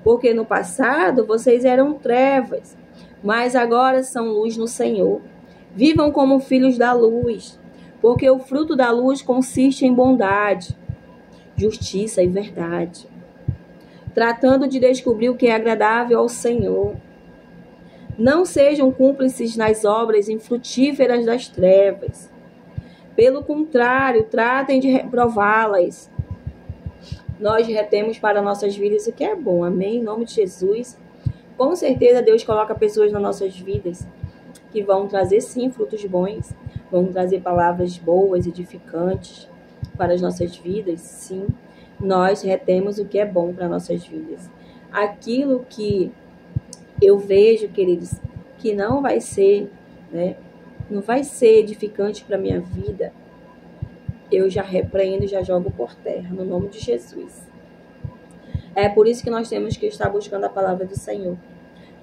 Speaker 1: Porque no passado vocês eram trevas, mas agora são luz no Senhor. Vivam como filhos da luz, porque o fruto da luz consiste em bondade, justiça e verdade, tratando de descobrir o que é agradável ao Senhor. Não sejam cúmplices nas obras infrutíferas das trevas. Pelo contrário, tratem de reprová-las. Nós retemos para nossas vidas o que é bom, amém? Em nome de Jesus. Com certeza Deus coloca pessoas nas nossas vidas que vão trazer sim frutos bons, vão trazer palavras boas, edificantes para as nossas vidas, sim. Nós retemos o que é bom para nossas vidas. Aquilo que eu vejo, queridos, que não vai ser, né, não vai ser edificante para a minha vida, eu já repreendo e já jogo por terra, no nome de Jesus. É por isso que nós temos que estar buscando a palavra do Senhor.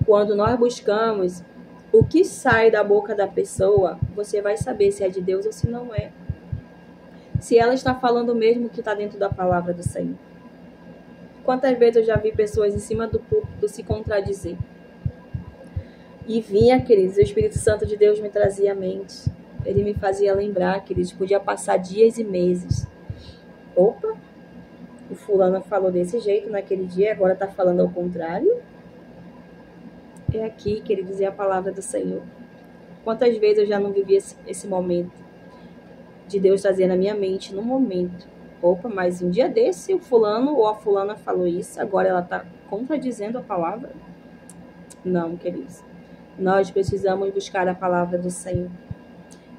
Speaker 1: Quando nós buscamos o que sai da boca da pessoa, você vai saber se é de Deus ou se não é. Se ela está falando mesmo o que está dentro da palavra do Senhor. Quantas vezes eu já vi pessoas em cima do púlpito se contradizer. E vinha, queridos, o Espírito Santo de Deus me trazia à mente. Ele me fazia lembrar, queridos, podia passar dias e meses. Opa, o fulano falou desse jeito naquele dia, agora está falando ao contrário. É aqui, queridos, é a palavra do Senhor. Quantas vezes eu já não vivi esse momento de Deus trazer na minha mente, no momento. Opa, mas um dia desse o fulano ou a fulana falou isso, agora ela está contradizendo a palavra? Não, queridos. Nós precisamos buscar a palavra do Senhor.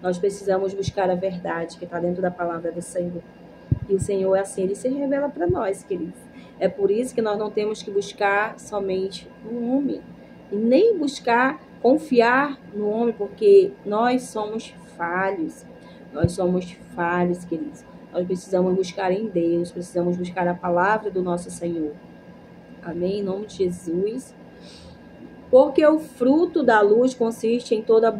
Speaker 1: Nós precisamos buscar a verdade que está dentro da palavra do Senhor. E o Senhor é assim, Ele se revela para nós, queridos. É por isso que nós não temos que buscar somente um homem. E nem buscar confiar no homem, porque nós somos falhos. Nós somos falhos, queridos. Nós precisamos buscar em Deus, precisamos buscar a palavra do nosso Senhor. Amém? Em nome de Jesus. Porque o fruto da luz consiste em toda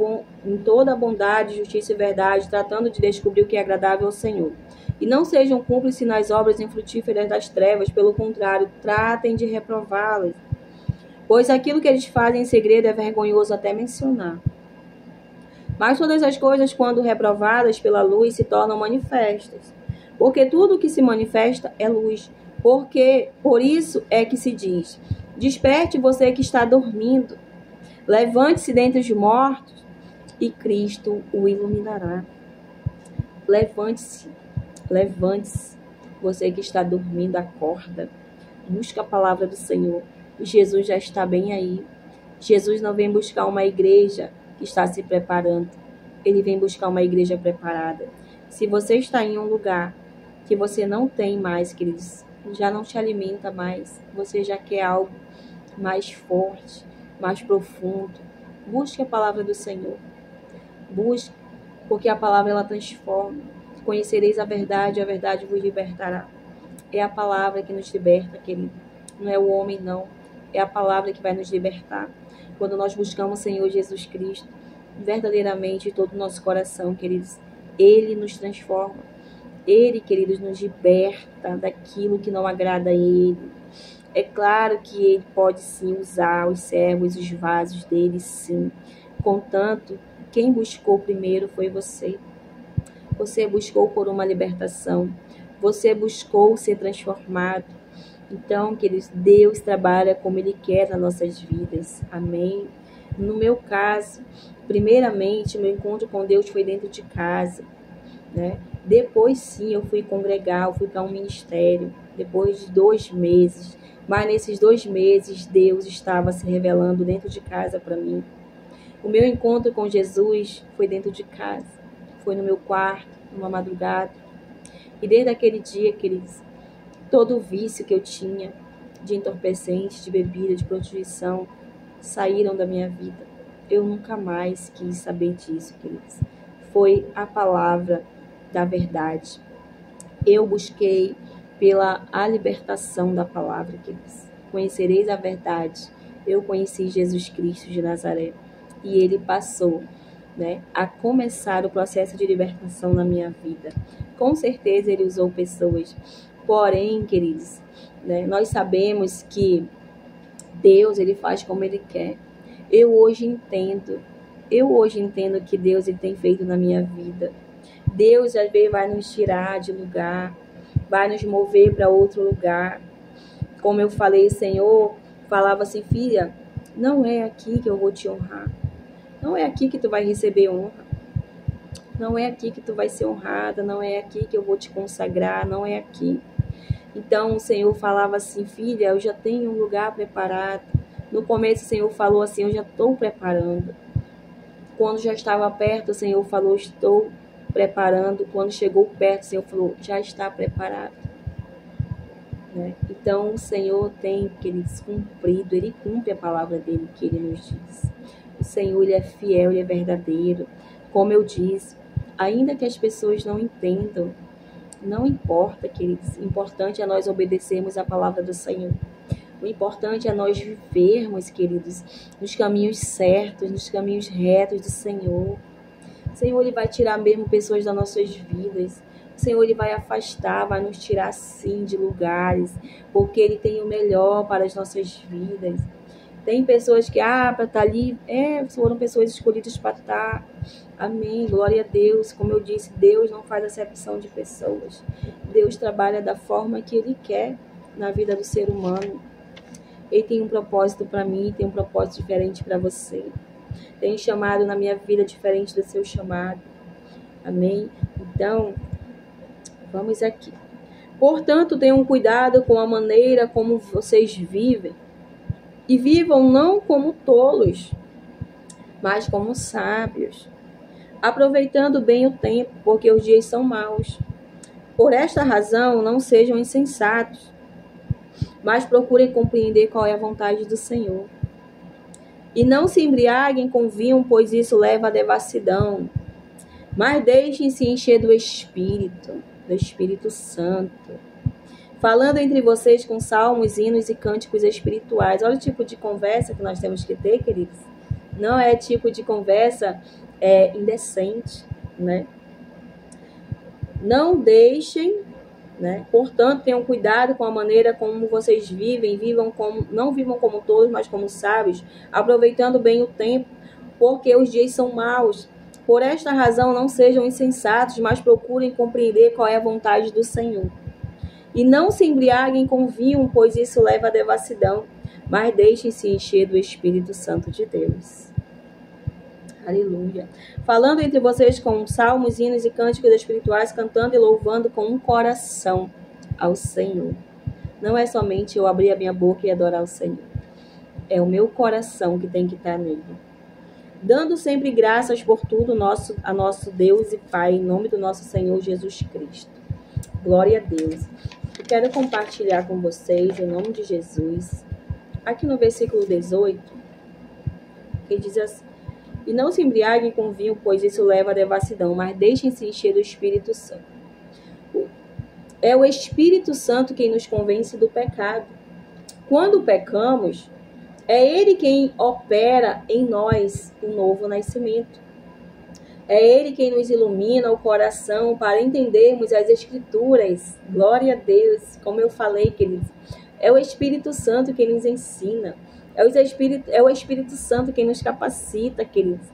Speaker 1: bondade, justiça e verdade, tratando de descobrir o que é agradável ao Senhor. E não sejam cúmplices nas obras infrutíferas das trevas, pelo contrário, tratem de reprová-las. Pois aquilo que eles fazem em segredo é vergonhoso até mencionar. Mas todas as coisas, quando reprovadas pela luz, se tornam manifestas. Porque tudo que se manifesta é luz. Por isso é que se diz: desperte você que está dormindo, levante-se dentre os mortos e Cristo o iluminará. Levante-se, levante-se. Você que está dormindo, acorda. Busca a palavra do Senhor. Jesus já está bem aí. Jesus não vem buscar uma igreja que está se preparando. Ele vem buscar uma igreja preparada. Se você está em um lugar que você não tem mais, queridos, já não te alimenta mais, você já quer algo mais forte, mais profundo, busque a palavra do Senhor. Busque, porque a palavra ela transforma. Conhecereis a verdade vos libertará. É a palavra que nos liberta, querido. Não é o homem, não. É a palavra que vai nos libertar. Quando nós buscamos o Senhor Jesus Cristo, verdadeiramente, de todo o nosso coração, queridos, Ele nos transforma. Ele, queridos, nos liberta daquilo que não agrada a Ele. É claro que Ele pode sim usar os servos, os vasos dele, sim. Contanto, quem buscou primeiro foi você. Você buscou por uma libertação. Você buscou ser transformado. Então, queridos, Deus trabalha como Ele quer nas nossas vidas. Amém? No meu caso, primeiramente, meu encontro com Deus foi dentro de casa, né? Depois, sim, eu fui congregar, eu fui para um ministério, depois de 2 meses. Mas nesses 2 meses, Deus estava se revelando dentro de casa para mim. O meu encontro com Jesus foi dentro de casa. Foi no meu quarto, numa madrugada. E desde aquele dia, queridos, todo o vício que eu tinha de entorpecente, de bebida, de prostituição, saíram da minha vida. Eu nunca mais quis saber disso, queridos. Foi a palavra da verdade. Eu busquei pela a libertação da palavra, queridos. Conhecereis a verdade. Eu conheci Jesus Cristo de Nazaré. E Ele passou, né, a começar o processo de libertação na minha vida. Com certeza Ele usou pessoas. Porém, queridos, né, nós sabemos que Deus, Ele faz como Ele quer. Eu hoje entendo que Deus Ele tem feito na minha vida. Deus, às vezes, vai nos tirar de lugar, vai nos mover para outro lugar. Como eu falei, o Senhor falava assim: filha, não é aqui que eu vou te honrar. Não é aqui que tu vai receber honra. Não é aqui que tu vai ser honrada, não é aqui que eu vou te consagrar, não é aqui. Então o Senhor falava assim, filha, eu já tenho um lugar preparado. No começo o Senhor falou assim, eu já estou preparando. Quando já estava perto, o Senhor falou, estou preparando. Quando chegou perto, o Senhor falou, já está preparado. Né? Então o Senhor tem, queridos, cumprido, Ele cumpre a palavra dele que Ele nos diz. O Senhor, Ele é fiel, Ele é verdadeiro. Como eu disse, ainda que as pessoas não entendam, não importa, queridos. O importante é nós obedecermos a palavra do Senhor. O importante é nós vivermos, queridos, nos caminhos certos, nos caminhos retos do Senhor. O Senhor, Ele vai tirar mesmo pessoas das nossas vidas. O Senhor, Ele vai afastar, vai nos tirar sim de lugares, porque Ele tem o melhor para as nossas vidas. Tem pessoas que, para estar ali, foram pessoas escolhidas para estar. Amém, glória a Deus. Como eu disse, Deus não faz acepção de pessoas. Deus trabalha da forma que Ele quer na vida do ser humano. Ele tem um propósito para mim, tem um propósito diferente para você. Tem um chamado na minha vida diferente do seu chamado. Amém? Então, vamos aqui. Portanto, tenham cuidado com a maneira como vocês vivem. E vivam não como tolos, mas como sábios, aproveitando bem o tempo, porque os dias são maus. Por esta razão, não sejam insensatos, mas procurem compreender qual é a vontade do Senhor. E não se embriaguem com vinho, pois isso leva à devassidão, mas deixem-se encher do Espírito Santo, falando entre vocês com salmos, hinos e cânticos espirituais. Olha o tipo de conversa que nós temos que ter, queridos. Não é tipo de conversa indecente, né? Não deixem, né? Portanto, tenham cuidado com a maneira como vocês vivem. Não vivam como todos, mas como sábios, aproveitando bem o tempo, porque os dias são maus. Por esta razão, não sejam insensatos, mas procurem compreender qual é a vontade do Senhor. E não se embriaguem com vinho, pois isso leva à devassidão, mas deixem-se encher do Espírito Santo de Deus. Aleluia. Falando entre vocês com salmos, hinos e cânticos espirituais, cantando e louvando com um coração ao Senhor. Não é somente eu abrir a minha boca e adorar o Senhor. É o meu coração que tem que estar nele. Dando sempre graças por tudo a nosso Deus e Pai, em nome do nosso Senhor Jesus Cristo. Glória a Deus. Eu quero compartilhar com vocês, em nome de Jesus, aqui no versículo 18, que diz assim: e não se embriaguem com vinho, pois isso leva à devassidão, mas deixem-se encher do Espírito Santo. É o Espírito Santo quem nos convence do pecado. Quando pecamos, é Ele quem opera em nós o novo nascimento. É Ele quem nos ilumina o coração para entendermos as Escrituras. Glória a Deus. Como eu falei, queridos, é o Espírito Santo quem nos ensina. É o Espírito Santo quem nos capacita, queridos.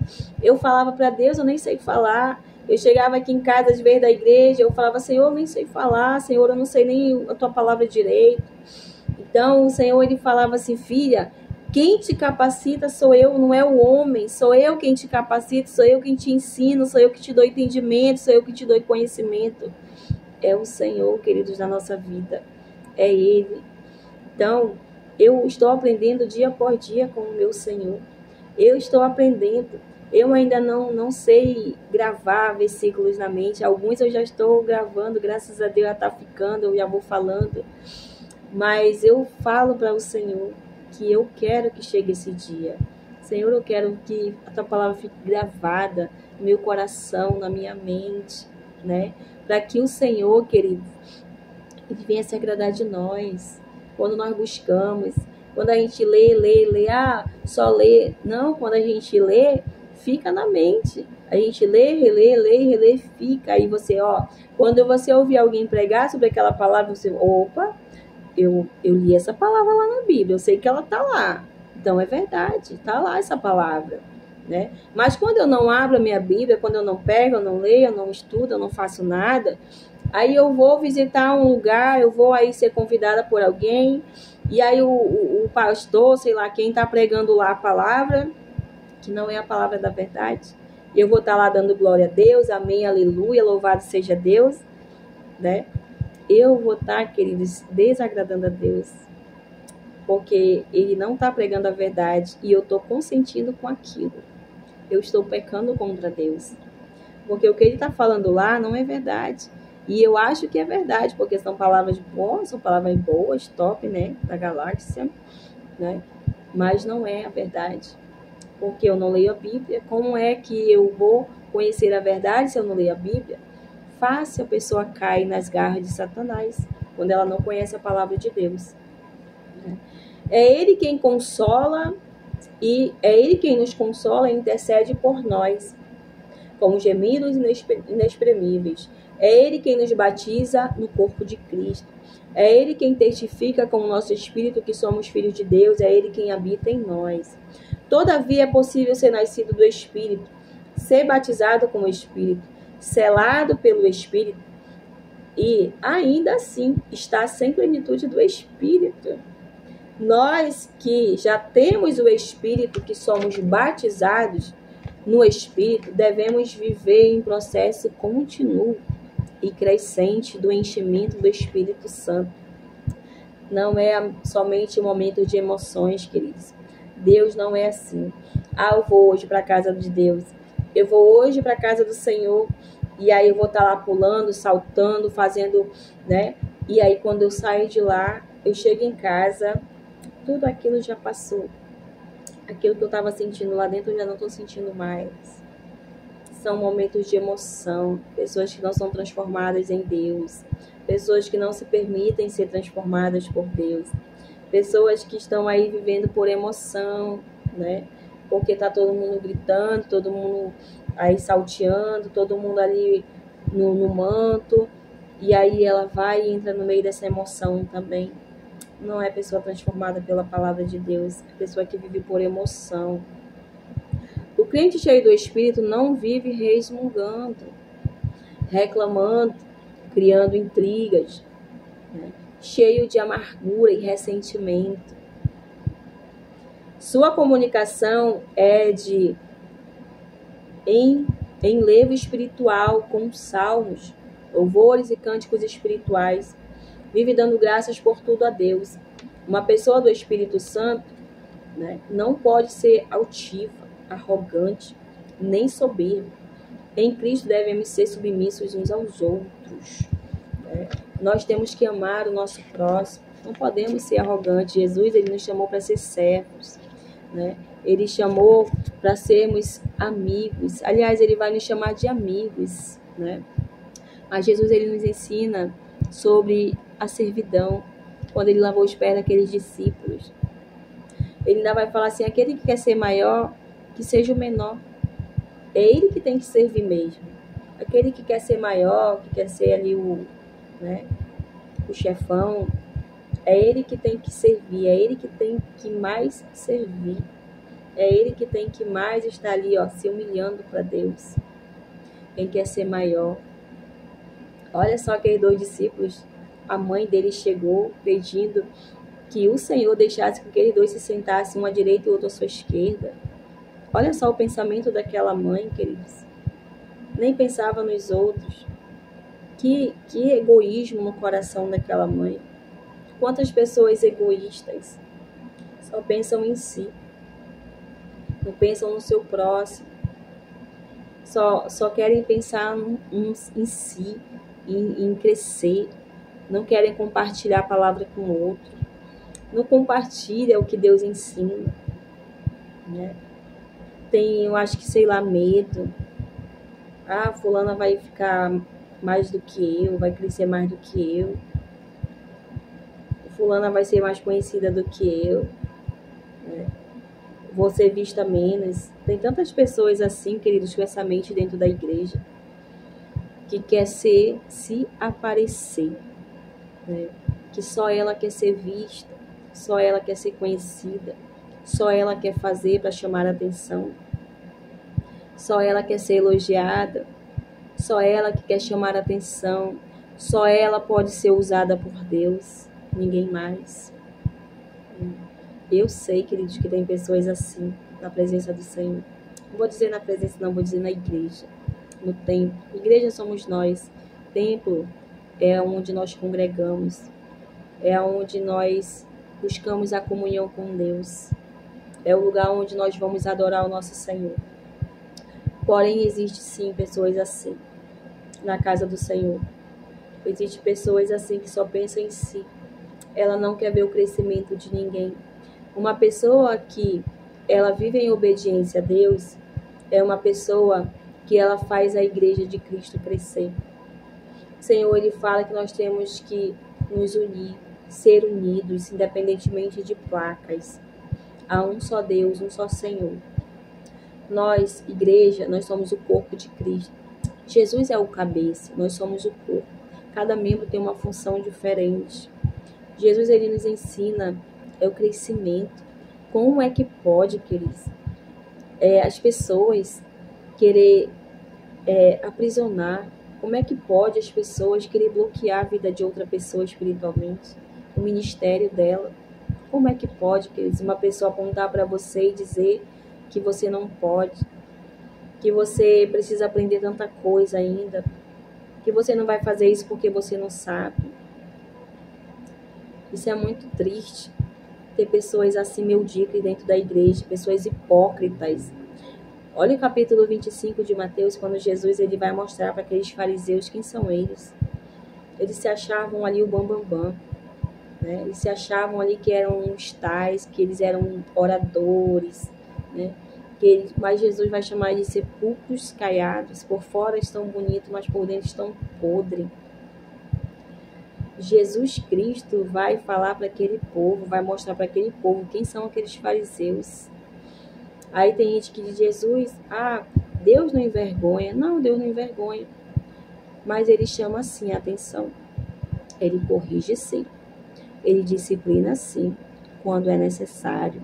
Speaker 1: Eu falava para Deus, eu nem sei falar. Eu chegava aqui em casa, às vezes, da igreja, eu falava, Senhor, eu nem sei falar. Senhor, eu não sei nem a Tua palavra direito. Então, o Senhor, Ele falava assim, filha, quem te capacita sou eu, não é o homem. Sou eu quem te capacita, sou eu quem te ensino, sou eu que te dou entendimento, sou eu que te dou conhecimento. É o Senhor, queridos, na nossa vida. É Ele. Então, eu estou aprendendo dia após dia com o meu Senhor. Eu estou aprendendo. Eu ainda não sei gravar versículos na mente. Alguns eu já estou gravando, graças a Deus já está ficando, eu já vou falando. Mas eu falo para o Senhor que eu quero que chegue esse dia. Senhor, eu quero que a Tua palavra fique gravada no meu coração, na minha mente, né? Para que o Senhor, querido, Ele venha se agradar de nós. Quando nós buscamos, quando a gente lê, só lê. Não, quando a gente lê, fica na mente. A gente lê, relê, fica. Aí você, quando você ouvir alguém pregar sobre aquela palavra, você, opa, eu li essa palavra lá na Bíblia, eu sei que ela está lá. Então é verdade, está lá essa palavra, né? Mas quando eu não abro a minha Bíblia, quando eu não pego, eu não leio, eu não estudo, eu não faço nada, aí eu vou visitar um lugar, eu vou aí ser convidada por alguém, e aí o pastor, sei lá, quem está pregando lá a palavra, que não é a palavra da verdade, Eu vou estar lá dando glória a Deus, amém, aleluia, louvado seja Deus, né? Eu vou estar, queridos, desagradando a Deus, porque ele não está pregando a verdade e eu estou consentindo com aquilo. Eu estou pecando contra Deus, porque o que ele está falando lá não é verdade. E eu acho que é verdade, porque são palavras boas, top, né, da galáxia, né? Mas não é a verdade, porque eu não leio a Bíblia. Como é que eu vou conhecer a verdade se eu não leio a Bíblia? Fácil a pessoa cai nas garras de Satanás, quando ela não conhece a palavra de Deus. É ele quem consola, e é ele quem nos consola e intercede por nós, com gemidos inexprimíveis. É ele quem nos batiza no corpo de Cristo. É ele quem testifica com o nosso espírito que somos filhos de Deus. É ele quem habita em nós. Todavia é possível ser nascido do Espírito, ser batizado com o Espírito, selado pelo Espírito e ainda assim estar sem plenitude do Espírito. Nós que já temos o Espírito, que somos batizados no Espírito, devemos viver em processo contínuo e crescente do enchimento do Espírito Santo. Não é somente um momento de emoções, queridos. Deus não é assim. Eu vou hoje para a casa de Deus. Eu vou hoje para a casa do Senhor. E aí eu vou estar lá pulando, saltando, fazendo, né? E aí quando eu saio de lá, eu chego em casa, tudo aquilo já passou. Aquilo que eu estava sentindo lá dentro, eu já não estou sentindo mais. São momentos de emoção. Pessoas que não são transformadas em Deus. Pessoas que não se permitem ser transformadas por Deus. Pessoas que estão aí vivendo por emoção, né? Porque tá todo mundo gritando, todo mundo aí salteando, todo mundo ali no manto. E aí ela vai e entra no meio dessa emoção também. Não é pessoa transformada pela palavra de Deus, é pessoa que vive por emoção. O crente cheio do Espírito não vive resmungando, reclamando, criando intrigas, né? Cheio de amargura e ressentimento. Sua comunicação é em enlevo espiritual, com salmos, louvores e cânticos espirituais. Vive dando graças por tudo a Deus. Uma pessoa do Espírito Santo, né, não pode ser altiva, arrogante, nem soberba. Em Cristo devemos ser submissos uns aos outros. Nós temos que amar o nosso próximo. Não podemos ser arrogantes. Jesus, ele nos chamou para ser servos, né? Ele chamou para sermos amigos. Aliás, ele vai nos chamar de amigos, né? Mas Jesus, ele nos ensina sobre a servidão, quando ele lavou os pés daqueles discípulos. Ele ainda vai falar assim: aquele que quer ser maior, que seja o menor. É ele que tem que servir mesmo. Aquele que quer ser maior, que quer ser ali o chefão, é ele que tem que servir, é ele que tem que mais servir, é ele que tem que mais estar ali, ó, se humilhando para Deus. Quem quer ser maior. Olha só aqueles 2 discípulos, a mãe deles chegou pedindo que o Senhor deixasse que aqueles 2 se sentassem, um à direita e outro à sua esquerda. Olha só o pensamento daquela mãe, queridos. Nem pensava nos outros. Que egoísmo no coração daquela mãe. Quantas pessoas egoístas só pensam em si. Não pensam no seu próximo. Só querem pensar em si, em crescer. Não querem compartilhar a palavra com o outro. Não compartilha o que Deus ensina, né? Tem, eu acho que, sei lá, medo. Ah, fulana vai ficar mais do que eu, vai crescer mais do que eu. Fulana vai ser mais conhecida do que eu, né? Vou ser vista menos. Tem tantas pessoas assim, queridos, com essa mente dentro da igreja, que quer se aparecer, né? Que só ela quer ser vista, só ela quer ser conhecida, só ela quer fazer para chamar a atenção, só ela quer ser elogiada, só ela que quer chamar a atenção, só ela pode ser usada por Deus, ninguém mais. Eu sei, queridos, que tem pessoas assim na presença do Senhor. Não vou dizer na presença, não, vou dizer na igreja, no templo. Igreja somos nós. Templo é onde nós congregamos, é onde nós buscamos a comunhão com Deus. É o lugar onde nós vamos adorar o nosso Senhor. Porém, existe sim pessoas assim na casa do Senhor. Existem pessoas assim que só pensam em si. Ela não quer ver o crescimento de ninguém. Uma pessoa que ela vive em obediência a Deus é uma pessoa que ela faz a igreja de Cristo crescer. O Senhor, ele fala que nós temos que nos unir, ser unidos, independentemente de placas. Há um só Deus, um só Senhor. Nós, igreja, nós somos o corpo de Cristo. Jesus é o cabeça, nós somos o corpo. Cada membro tem uma função diferente. Jesus, ele nos ensina o crescimento. Como é que pode, queridos, as pessoas querer aprisionar? Como é que pode as pessoas querer bloquear a vida de outra pessoa espiritualmente? O ministério dela? Como é que pode, queridos, uma pessoa apontar para você e dizer que você não pode, que você precisa aprender tanta coisa ainda, que você não vai fazer isso porque você não sabe? Isso é muito triste, ter pessoas assim medíocres dentro da igreja, pessoas hipócritas. Olha o capítulo 25 de Mateus, quando Jesus ele vai mostrar para aqueles fariseus quem são eles. Eles se achavam ali o bambambam, né? Eles se achavam ali que eram uns tais, que eles eram oradores, né? Mas Jesus vai chamar eles de sepulcros caiados. Por fora estão bonitos, mas por dentro estão podres. Jesus Cristo vai falar para aquele povo, vai mostrar para aquele povo quem são aqueles fariseus. Aí tem gente que diz, Jesus, Deus não envergonha. Não, Deus não envergonha. Mas ele chama sim a atenção. Ele corrige sim. Ele disciplina sim, quando é necessário.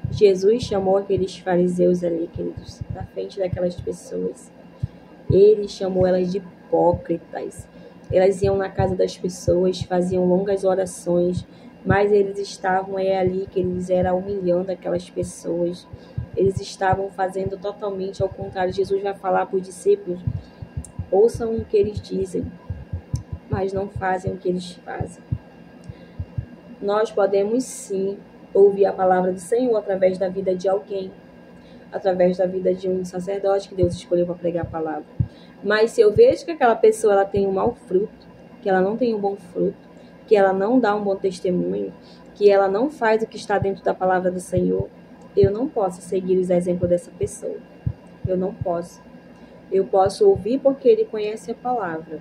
Speaker 1: Jesus chamou aqueles fariseus ali, queridos, na frente daquelas pessoas. Ele chamou elas de hipócritas. Elas iam na casa das pessoas, faziam longas orações, mas eles estavam ali, que eles eram humilhando aquelas pessoas. Eles estavam fazendo totalmente ao contrário. Jesus vai falar para os discípulos, ouçam o que eles dizem, mas não fazem o que eles fazem. Nós podemos sim ouvir a palavra do Senhor através da vida de alguém, através da vida de um sacerdote que Deus escolheu para pregar a palavra. Mas se eu vejo que aquela pessoa ela tem um mau fruto, que ela não tem um bom fruto, que ela não dá um bom testemunho, que ela não faz o que está dentro da palavra do Senhor, eu não posso seguir os exemplos dessa pessoa. Eu não posso. Eu posso ouvir porque ele conhece a palavra.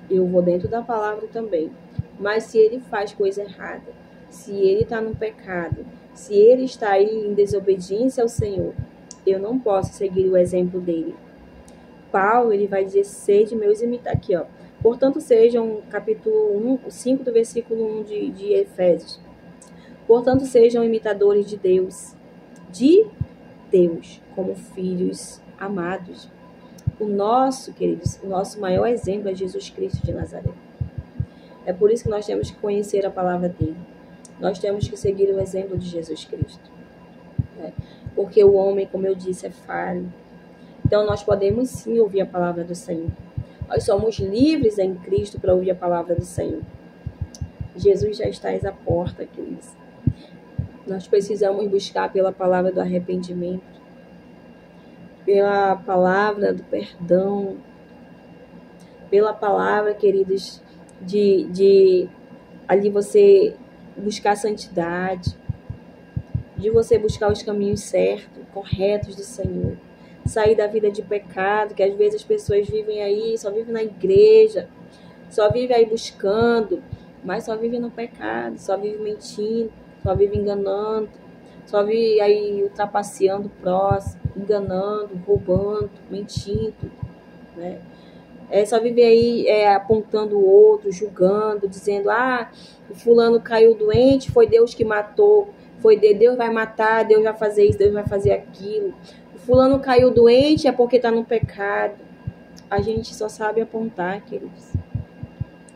Speaker 1: Eu vou dentro da palavra também. Mas se ele faz coisa errada, se ele está no pecado, se ele está aí em desobediência ao Senhor, eu não posso seguir o exemplo dele. Paulo, ele vai dizer, sede meus imitadores. Aqui, ó. Portanto, sejam, capítulo 5 do versículo 1 de Efésios. Portanto, sejam imitadores de Deus, como filhos amados. Queridos, o nosso maior exemplo é Jesus Cristo de Nazaré. É por isso que nós temos que conhecer a palavra dele. Nós temos que seguir o exemplo de Jesus Cristo. Porque o homem, como eu disse, é falho. Então, nós podemos sim ouvir a palavra do Senhor. Nós somos livres em Cristo para ouvir a palavra do Senhor. Jesus já está à porta, queridos. Nós precisamos buscar pela palavra do arrependimento, pela palavra do perdão, pela palavra, queridos, de ali você buscar a santidade, de você buscar os caminhos certos, corretos do Senhor. Sair da vida de pecado, que às vezes as pessoas vivem aí, só vivem na igreja, só vivem aí buscando, mas só vivem no pecado, só vivem mentindo, só vivem enganando, só vivem aí ultrapassando o próximo, enganando, roubando, mentindo, né? Só vive aí apontando o outro, julgando, dizendo, o fulano caiu doente, foi Deus que matou, Deus vai matar, Deus vai fazer isso, Deus vai fazer aquilo. O fulano caiu doente é porque está no pecado. A gente só sabe apontar, queridos.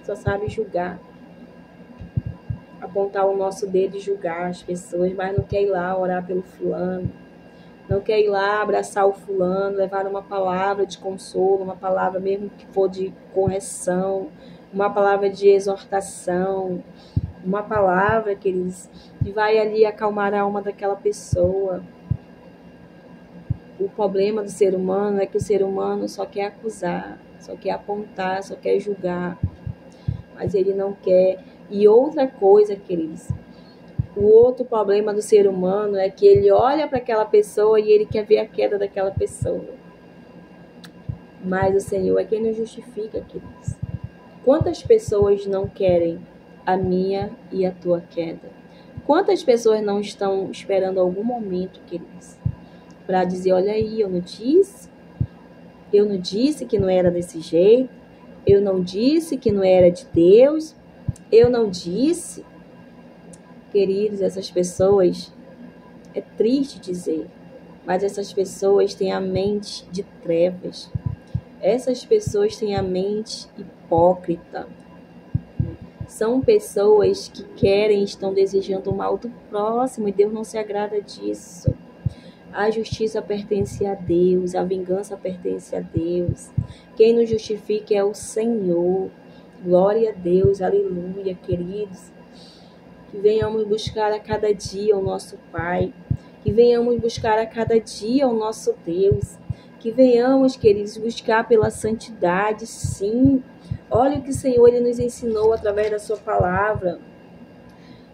Speaker 1: Só sabe julgar. Apontar o nosso dedo e julgar as pessoas, mas não quer ir lá orar pelo fulano. não quer ir lá abraçar o fulano, levar uma palavra de consolo, uma palavra mesmo que for de correção, uma palavra de exortação, uma palavra, queridos, que vai ali acalmar a alma daquela pessoa. O problema do ser humano é que o ser humano só quer acusar, só quer apontar, só quer julgar, mas ele não quer. E outra coisa, queridos, o outro problema do ser humano é que ele olha para aquela pessoa e ele quer ver a queda daquela pessoa. Mas o Senhor é quem nos justifica, queridos. Quantas pessoas não querem a minha e a tua queda? Quantas pessoas não estão esperando algum momento, queridos, para dizer, olha aí, eu não disse que não era desse jeito, eu não disse que não era de Deus, eu não disse. Queridos, essas pessoas, é triste dizer, mas essas pessoas têm a mente de trevas. Essas pessoas têm a mente hipócrita. São pessoas que querem, estão desejando o mal do próximo e Deus não se agrada disso. A justiça pertence a Deus, a vingança pertence a Deus. Quem nos justifica é o Senhor. Glória a Deus, aleluia, queridos. Que venhamos buscar a cada dia o nosso Pai. Que venhamos buscar a cada dia o nosso Deus. Que venhamos, queridos, buscar pela santidade, sim. Olha o que o Senhor ele nos ensinou através da sua palavra.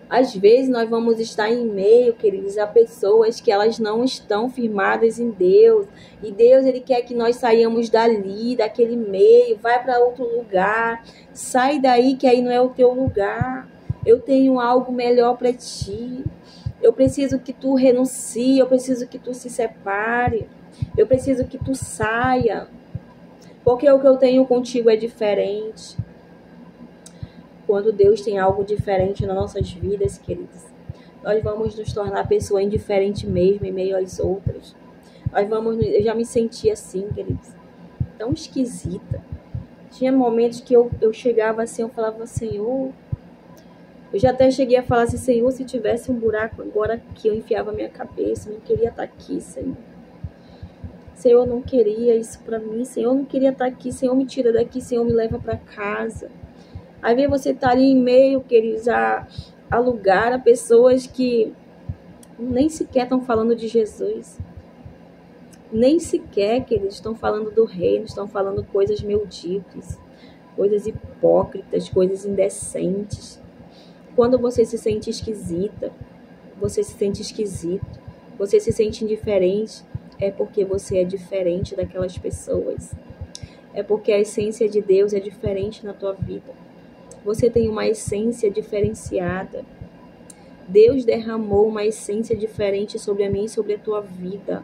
Speaker 1: Às vezes nós vamos estar em meio, queridos, a pessoas que elas não estão firmadas em Deus. E Deus, ele quer que nós saiamos dali, daquele meio, vai para outro lugar. Sai daí que aí não é o teu lugar. Eu tenho algo melhor para ti. Eu preciso que tu renuncie, eu preciso que tu se separe. Eu preciso que tu saia. Porque o que eu tenho contigo é diferente. Quando Deus tem algo diferente nas nossas vidas, queridos, nós vamos nos tornar pessoa indiferente mesmo em meio às outras. Eu já me senti assim, queridos, tão esquisita. Tinha momentos que eu chegava assim, eu falava, Senhor, eu já até cheguei a falar assim, Senhor, se tivesse um buraco agora aqui, eu enfiava a minha cabeça, eu não queria estar aqui, Senhor. Senhor, eu não queria isso para mim, Senhor, eu não queria estar aqui, Senhor, me tira daqui, Senhor, me leva para casa. Às vezes você está ali em meio, queridos, a lugar, a pessoas que nem sequer estão falando de Jesus. Nem sequer, queridos, estão falando do reino, estão falando coisas medíocres, coisas hipócritas, coisas indecentes. Quando você se sente esquisita, você se sente esquisito, você se sente indiferente, é porque você é diferente daquelas pessoas. É porque a essência de Deus é diferente na tua vida. Você tem uma essência diferenciada. Deus derramou uma essência diferente sobre a minha e sobre a tua vida.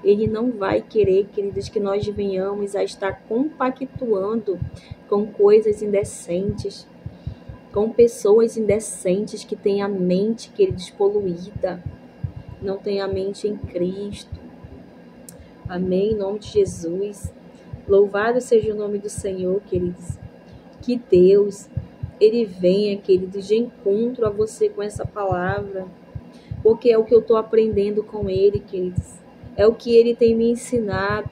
Speaker 1: Ele não vai querer, queridos, que nós venhamos a estar compactuando com coisas indecentes, com pessoas indecentes que têm a mente, queridos, poluída, não têm a mente em Cristo. Amém, em nome de Jesus. Louvado seja o nome do Senhor, queridos. Que Deus, ele venha, queridos, de encontro a você com essa palavra, porque é o que eu estou aprendendo com ele, queridos. É o que ele tem me ensinado.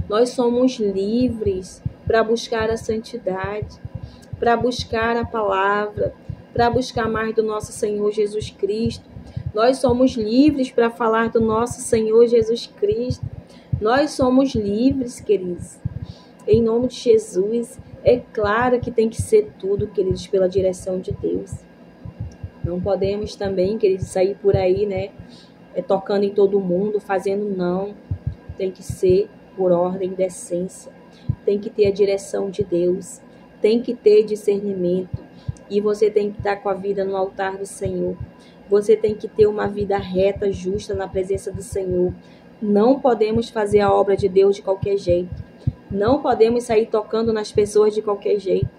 Speaker 1: Nós somos livres para buscar a santidade, para buscar a palavra, para buscar mais do nosso Senhor Jesus Cristo. Nós somos livres para falar do nosso Senhor Jesus Cristo. Nós somos livres, queridos. Em nome de Jesus. É claro que tem que ser tudo, queridos, pela direção de Deus. Não podemos também, queridos, sair por aí, né? Tocando em todo mundo, fazendo não. Tem que ser por ordem de essência. Tem que ter a direção de Deus. Tem que ter discernimento. E você tem que estar com a vida no altar do Senhor. Você tem que ter uma vida reta, justa na presença do Senhor. Não podemos fazer a obra de Deus de qualquer jeito. Não podemos sair tocando nas pessoas de qualquer jeito.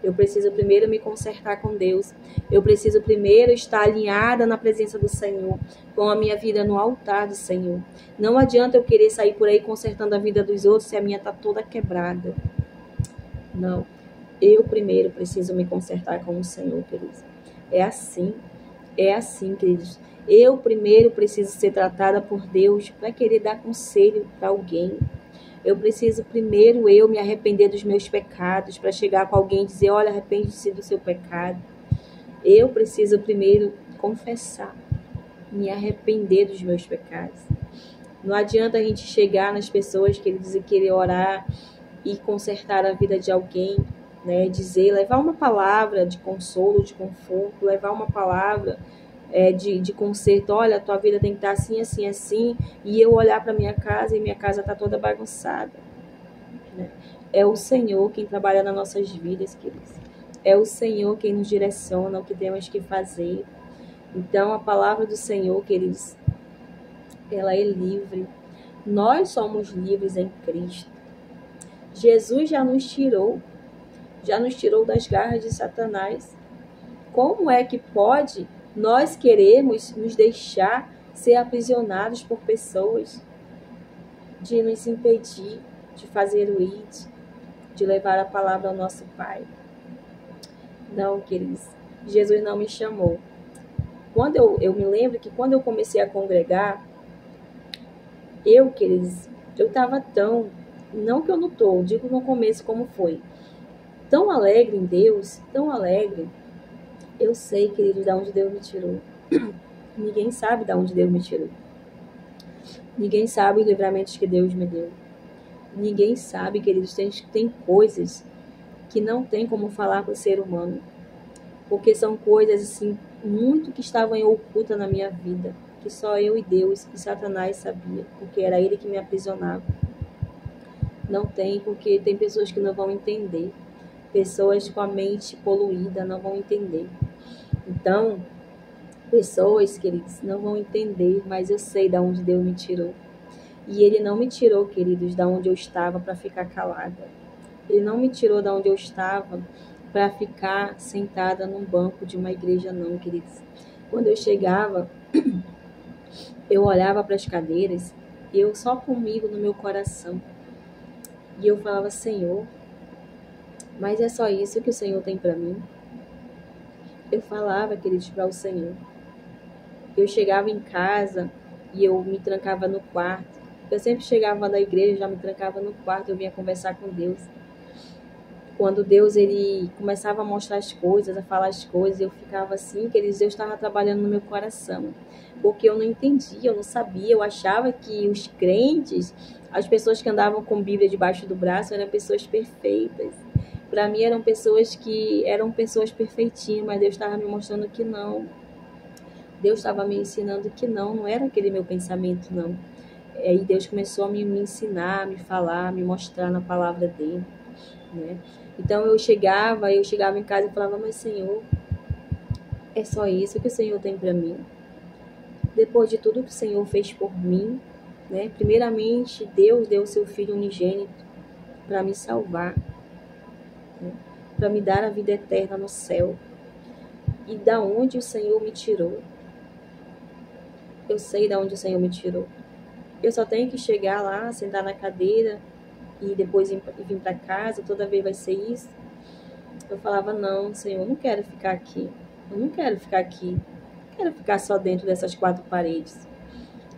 Speaker 1: Eu preciso primeiro me consertar com Deus. Eu preciso primeiro estar alinhada na presença do Senhor, com a minha vida no altar do Senhor. Não adianta eu querer sair por aí consertando a vida dos outros se a minha está toda quebrada. Não. Eu primeiro preciso me consertar com o Senhor, queridos. É assim. É assim, queridos. Eu primeiro preciso ser tratada por Deus para querer dar conselho para alguém. Eu preciso primeiro eu me arrepender dos meus pecados para chegar com alguém e dizer, olha, arrepende-se do seu pecado. Eu preciso primeiro confessar, me arrepender dos meus pecados. Não adianta a gente chegar nas pessoas que eles querer orar e consertar a vida de alguém, né? Dizer, levar uma palavra de consolo, de conforto, levar uma palavra de conserto. Olha, a tua vida tem que estar assim, assim, assim, e eu olhar para minha casa e minha casa está toda bagunçada, né? É o Senhor quem trabalha nas nossas vidas, queridos. É o Senhor quem nos direciona o que temos que fazer. Então, a palavra do Senhor, queridos, ela é livre. Nós somos livres em Cristo. Jesus já nos tirou das garras de Satanás. Como é que pode nós queremos nos deixar ser aprisionados por pessoas, de nos impedir de fazer o ID, de levar a palavra ao nosso Pai? Não, queridos, Jesus não me chamou. Quando eu me lembro que quando eu comecei a congregar, queridos, eu estava tão, não que eu não estou, digo no começo como foi, tão alegre em Deus, tão alegre. Eu sei, queridos, de onde Deus me tirou. Ninguém sabe de onde Deus me tirou. Ninguém sabe os livramentos que Deus me deu. Ninguém sabe, queridos, tem coisas que não tem como falar para o ser humano. Porque são coisas, assim, muito que estavam ocultas na minha vida. Que só eu e Deus e Satanás sabia. Porque era ele que me aprisionava. Não tem, porque tem pessoas que não vão entender. Pessoas com a mente poluída não vão entender. Então, pessoas, queridos, não vão entender, mas eu sei de onde Deus me tirou. E Ele não me tirou, queridos, de onde eu estava para ficar calada. Ele não me tirou de onde eu estava para ficar sentada num banco de uma igreja, não, queridos. Quando eu chegava, eu olhava para as cadeiras e eu só comigo no meu coração. E eu falava, Senhor, mas é só isso que o Senhor tem para mim? Eu falava, queridos, para o Senhor. Eu chegava em casa e eu me trancava no quarto. Eu sempre chegava da igreja, já me trancava no quarto, eu vinha conversar com Deus. Quando Deus, ele começava a mostrar as coisas, a falar as coisas, eu ficava assim, queridos, Deus estava trabalhando no meu coração. Porque eu não entendia, eu não sabia, eu achava que os crentes, as pessoas que andavam com Bíblia debaixo do braço, eram pessoas perfeitas. Para mim eram pessoas perfeitinhas, mas Deus estava me mostrando que não. Deus estava me ensinando que não era aquele meu pensamento, não. Aí Deus começou a me ensinar, a me falar, a me mostrar na palavra dele, né? Então eu chegava em casa e falava, mas Senhor, é só isso que o Senhor tem para mim? Depois de tudo que o Senhor fez por mim, né? Primeiramente, Deus deu o seu Filho unigênito para me salvar, né? Para me dar a vida eterna no céu. E da onde o Senhor me tirou? Eu sei de onde o Senhor me tirou. Eu só tenho que chegar lá, sentar na cadeira e depois vir para casa, toda vez vai ser isso. Eu falava, não, Senhor, eu não quero ficar aqui. Eu não quero ficar aqui. Eu quero ficar só dentro dessas quatro paredes.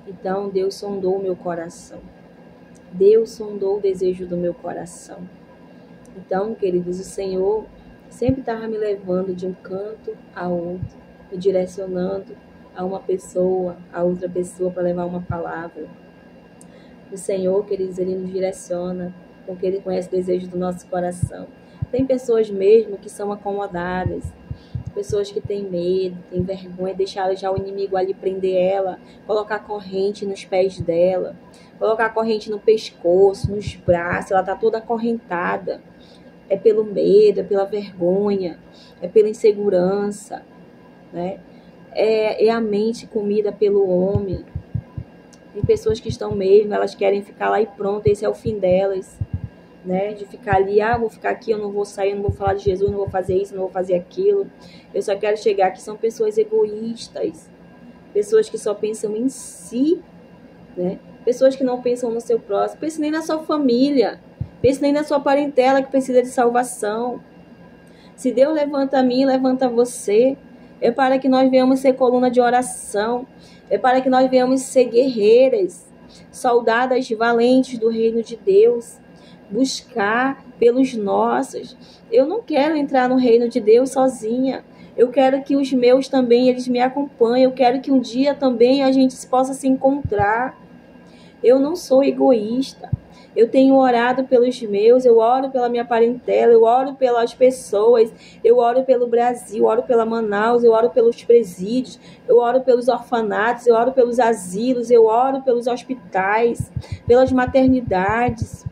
Speaker 1: Então, Deus sondou o meu coração. Deus sondou o desejo do meu coração. Então, queridos, o Senhor sempre estava me levando de um canto a outro, me direcionando a uma pessoa, a outra pessoa para levar uma palavra. O Senhor, queridos, Ele nos direciona, porque Ele conhece o desejo do nosso coração. Tem pessoas mesmo que são acomodadas, pessoas que têm medo, têm vergonha, deixaram já o inimigo ali prender ela, colocar corrente nos pés dela, colocar corrente no pescoço, nos braços, ela está toda acorrentada. É pelo medo, é pela vergonha, é pela insegurança, né? É a mente comida pelo homem. Tem pessoas que estão mesmo, elas querem ficar lá e pronto, esse é o fim delas, né? De ficar ali, vou ficar aqui, eu não vou sair, eu não vou falar de Jesus, não vou fazer isso, não vou fazer aquilo. Eu só quero chegar aqui, são pessoas egoístas, pessoas que só pensam em si, né? Pessoas que não pensam no seu próximo, pense nem na sua família, pense nem na sua parentela que precisa de salvação. Se Deus levanta a mim, levanta você. É para que nós venhamos ser coluna de oração. É para que nós venhamos ser guerreiras, soldadas valentes do reino de Deus. Buscar pelos nossos. Eu não quero entrar no reino de Deus sozinha. Eu quero que os meus também, eles me acompanhem. Eu quero que um dia também a gente possa se encontrar. Eu não sou egoísta. Eu tenho orado pelos meus, eu oro pela minha parentela, eu oro pelas pessoas, eu oro pelo Brasil, eu oro pela Manaus, eu oro pelos presídios, eu oro pelos orfanatos, eu oro pelos asilos, eu oro pelos hospitais, pelas maternidades.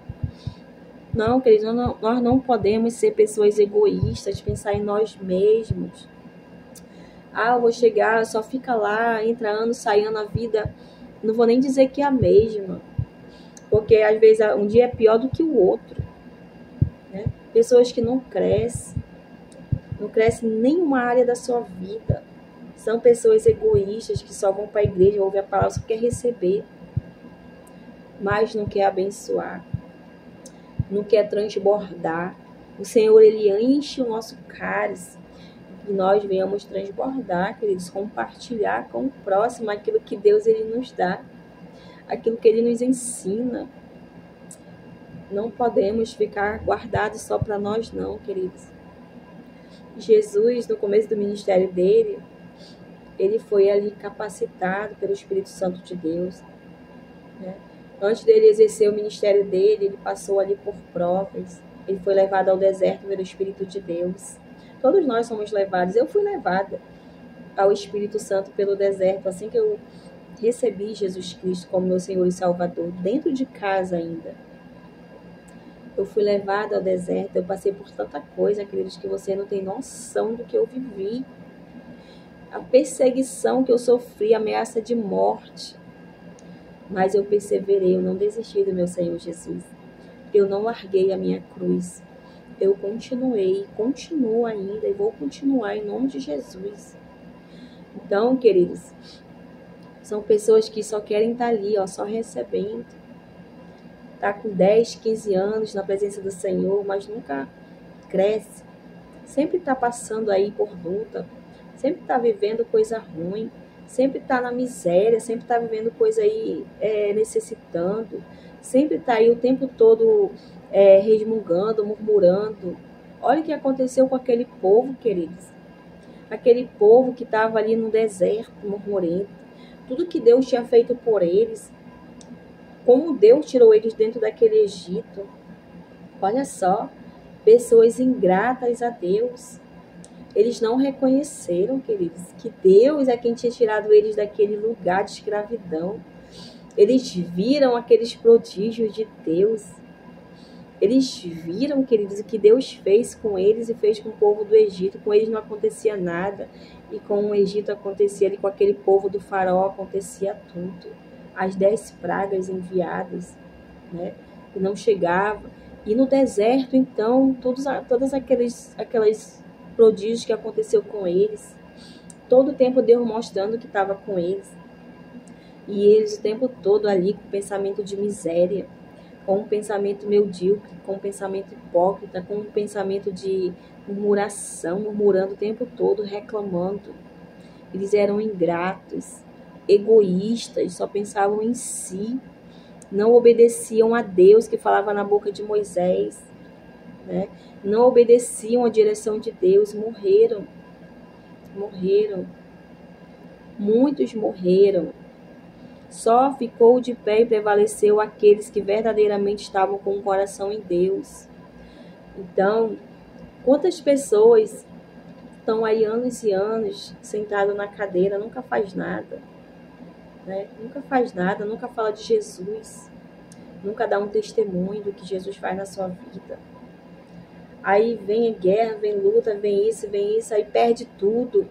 Speaker 1: Não, queridos, nós não podemos ser pessoas egoístas, pensar em nós mesmos. Eu vou chegar, só fica lá, entra ano, sai ano, a vida. Não vou nem dizer que é a mesma. Porque às vezes um dia é pior do que o outro. Né? Pessoas que não crescem em nenhuma área da sua vida. São pessoas egoístas que só vão para a igreja, ouvem a palavra, só quer receber. Mas não quer abençoar. Não quer transbordar. O Senhor, Ele enche o nosso cálice. E nós venhamos transbordar, queridos, compartilhar com o próximo aquilo que Deus Ele nos dá. Aquilo que Ele nos ensina. Não podemos ficar guardados só para nós não, queridos. Jesus, no começo do ministério dele, ele foi ali capacitado pelo Espírito Santo de Deus. Né? Antes dele exercer o ministério dele, ele passou ali por provas. Ele foi levado ao deserto pelo Espírito de Deus. Todos nós somos levados. Eu fui levada ao Espírito Santo pelo deserto, assim que eu recebi Jesus Cristo como meu Senhor e Salvador, dentro de casa ainda. Eu fui levada ao deserto, eu passei por tanta coisa, queridos, que você não tem noção do que eu vivi. A perseguição que eu sofri, a ameaça de morte. Mas eu perseverei, eu não desisti do meu Senhor Jesus. Eu não larguei a minha cruz. Eu continuei, continuo ainda e vou continuar em nome de Jesus. Então, queridos, são pessoas que só querem estar ali, só recebendo. Está com 10, 15 anos na presença do Senhor, mas nunca cresce. Sempre está passando aí por luta. Sempre está vivendo coisa ruim. Sempre está na miséria. Sempre está vivendo coisa aí necessitando. Sempre está aí o tempo todo resmungando, murmurando. Olha o que aconteceu com aquele povo, queridos. Aquele povo que estava ali no deserto, murmurando. Tudo que Deus tinha feito por eles. Como Deus tirou eles dentro daquele Egito. Olha só, pessoas ingratas a Deus. Eles não reconheceram, queridos, que Deus é quem tinha tirado eles daquele lugar de escravidão. Eles viram aqueles prodígios de Deus. Eles viram, queridos, o que Deus fez com eles e fez com o povo do Egito. Com eles não acontecia nada. E com o Egito acontecia, e com aquele povo do faraó acontecia tudo. As 10 pragas enviadas, né? Que não chegavam. E no deserto, então, todas aquelas prodígios que aconteceu com eles. Todo o tempo Deus mostrando que estava com eles. E eles o tempo todo ali com pensamento de miséria, com um pensamento medíocre, com um pensamento hipócrita, com um pensamento de murmuração, murmurando o tempo todo, reclamando. Eles eram ingratos, egoístas, só pensavam em si, não obedeciam a Deus que falava na boca de Moisés, né? Não obedeciam a direção de Deus, morreram, muitos morreram. Só ficou de pé e prevaleceu aqueles que verdadeiramente estavam com o coração em Deus. Então, quantas pessoas estão aí anos e anos sentadas na cadeira, nunca faz nada, né? Nunca faz nada, nunca fala de Jesus, nunca dá um testemunho do que Jesus faz na sua vida. Aí vem a guerra, vem luta, vem isso, aí perde tudo.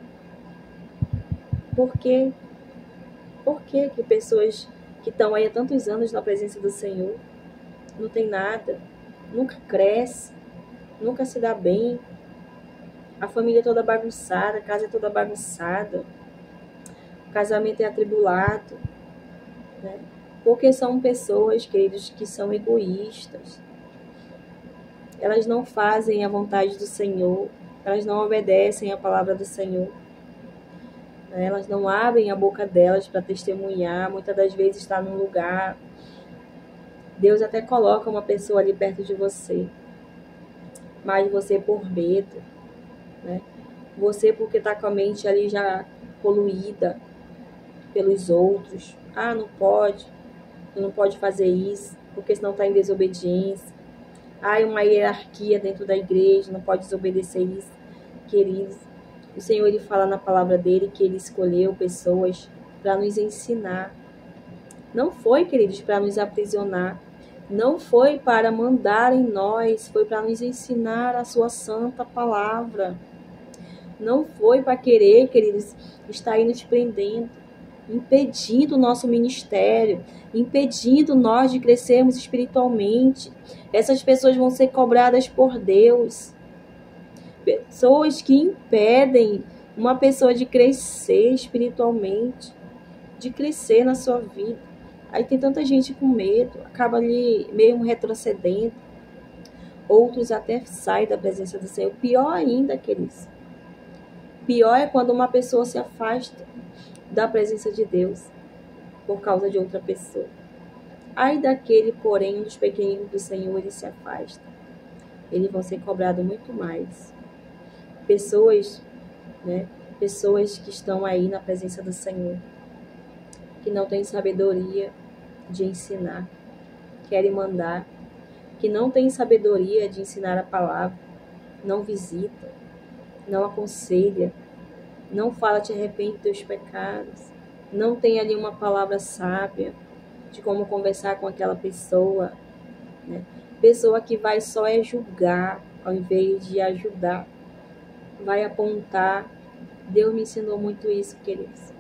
Speaker 1: Por quê? Por que pessoas que estão aí há tantos anos na presença do Senhor não tem nada, nunca cresce, nunca se dá bem, a família é toda bagunçada, a casa é toda bagunçada, o casamento é atribulado, né? Porque são pessoas, queridos, que são egoístas. Elas não fazem a vontade do Senhor, elas não obedecem a palavra do Senhor. né? Elas não abrem a boca delas para testemunhar, muitas das vezes está num lugar. Deus até coloca uma pessoa ali perto de você, mas você por medo, né? Você porque está com a mente ali já poluída pelos outros. Ah, não pode fazer isso, porque senão está em desobediência. Há uma hierarquia dentro da igreja, não pode desobedecer isso. Queridos, o Senhor, Ele fala na palavra dele que Ele escolheu pessoas para nos ensinar. Não foi, queridos, para nos aprisionar. Não foi para mandar em nós, foi para nos ensinar a sua santa palavra. Não foi para querer, queridos, estar aí nos prendendo, impedindo o nosso ministério, impedindo nós de crescermos espiritualmente. Essas pessoas vão ser cobradas por Deus. Pessoas que impedem uma pessoa de crescer espiritualmente, de crescer na sua vida. Aí tem tanta gente com medo, acaba ali mesmo retrocedendo. Outros até saem da presença do Senhor. Pior ainda, queridos. Pior é quando uma pessoa se afasta da presença de Deus por causa de outra pessoa. Ai daquele, porém, um dos pequeninos do Senhor, ele se afasta. Eles vão ser cobrados muito mais. Pessoas, né? Pessoas que estão aí na presença do Senhor, que não têm sabedoria de ensinar, querem mandar, que não têm sabedoria de ensinar a palavra, não visita, não aconselha, não fala te arrepende dos teus pecados, não tem ali uma palavra sábia de como conversar com aquela pessoa, né? Pessoa que vai só julgar ao invés de ajudar, vai apontar. Deus me ensinou muito isso, queridos.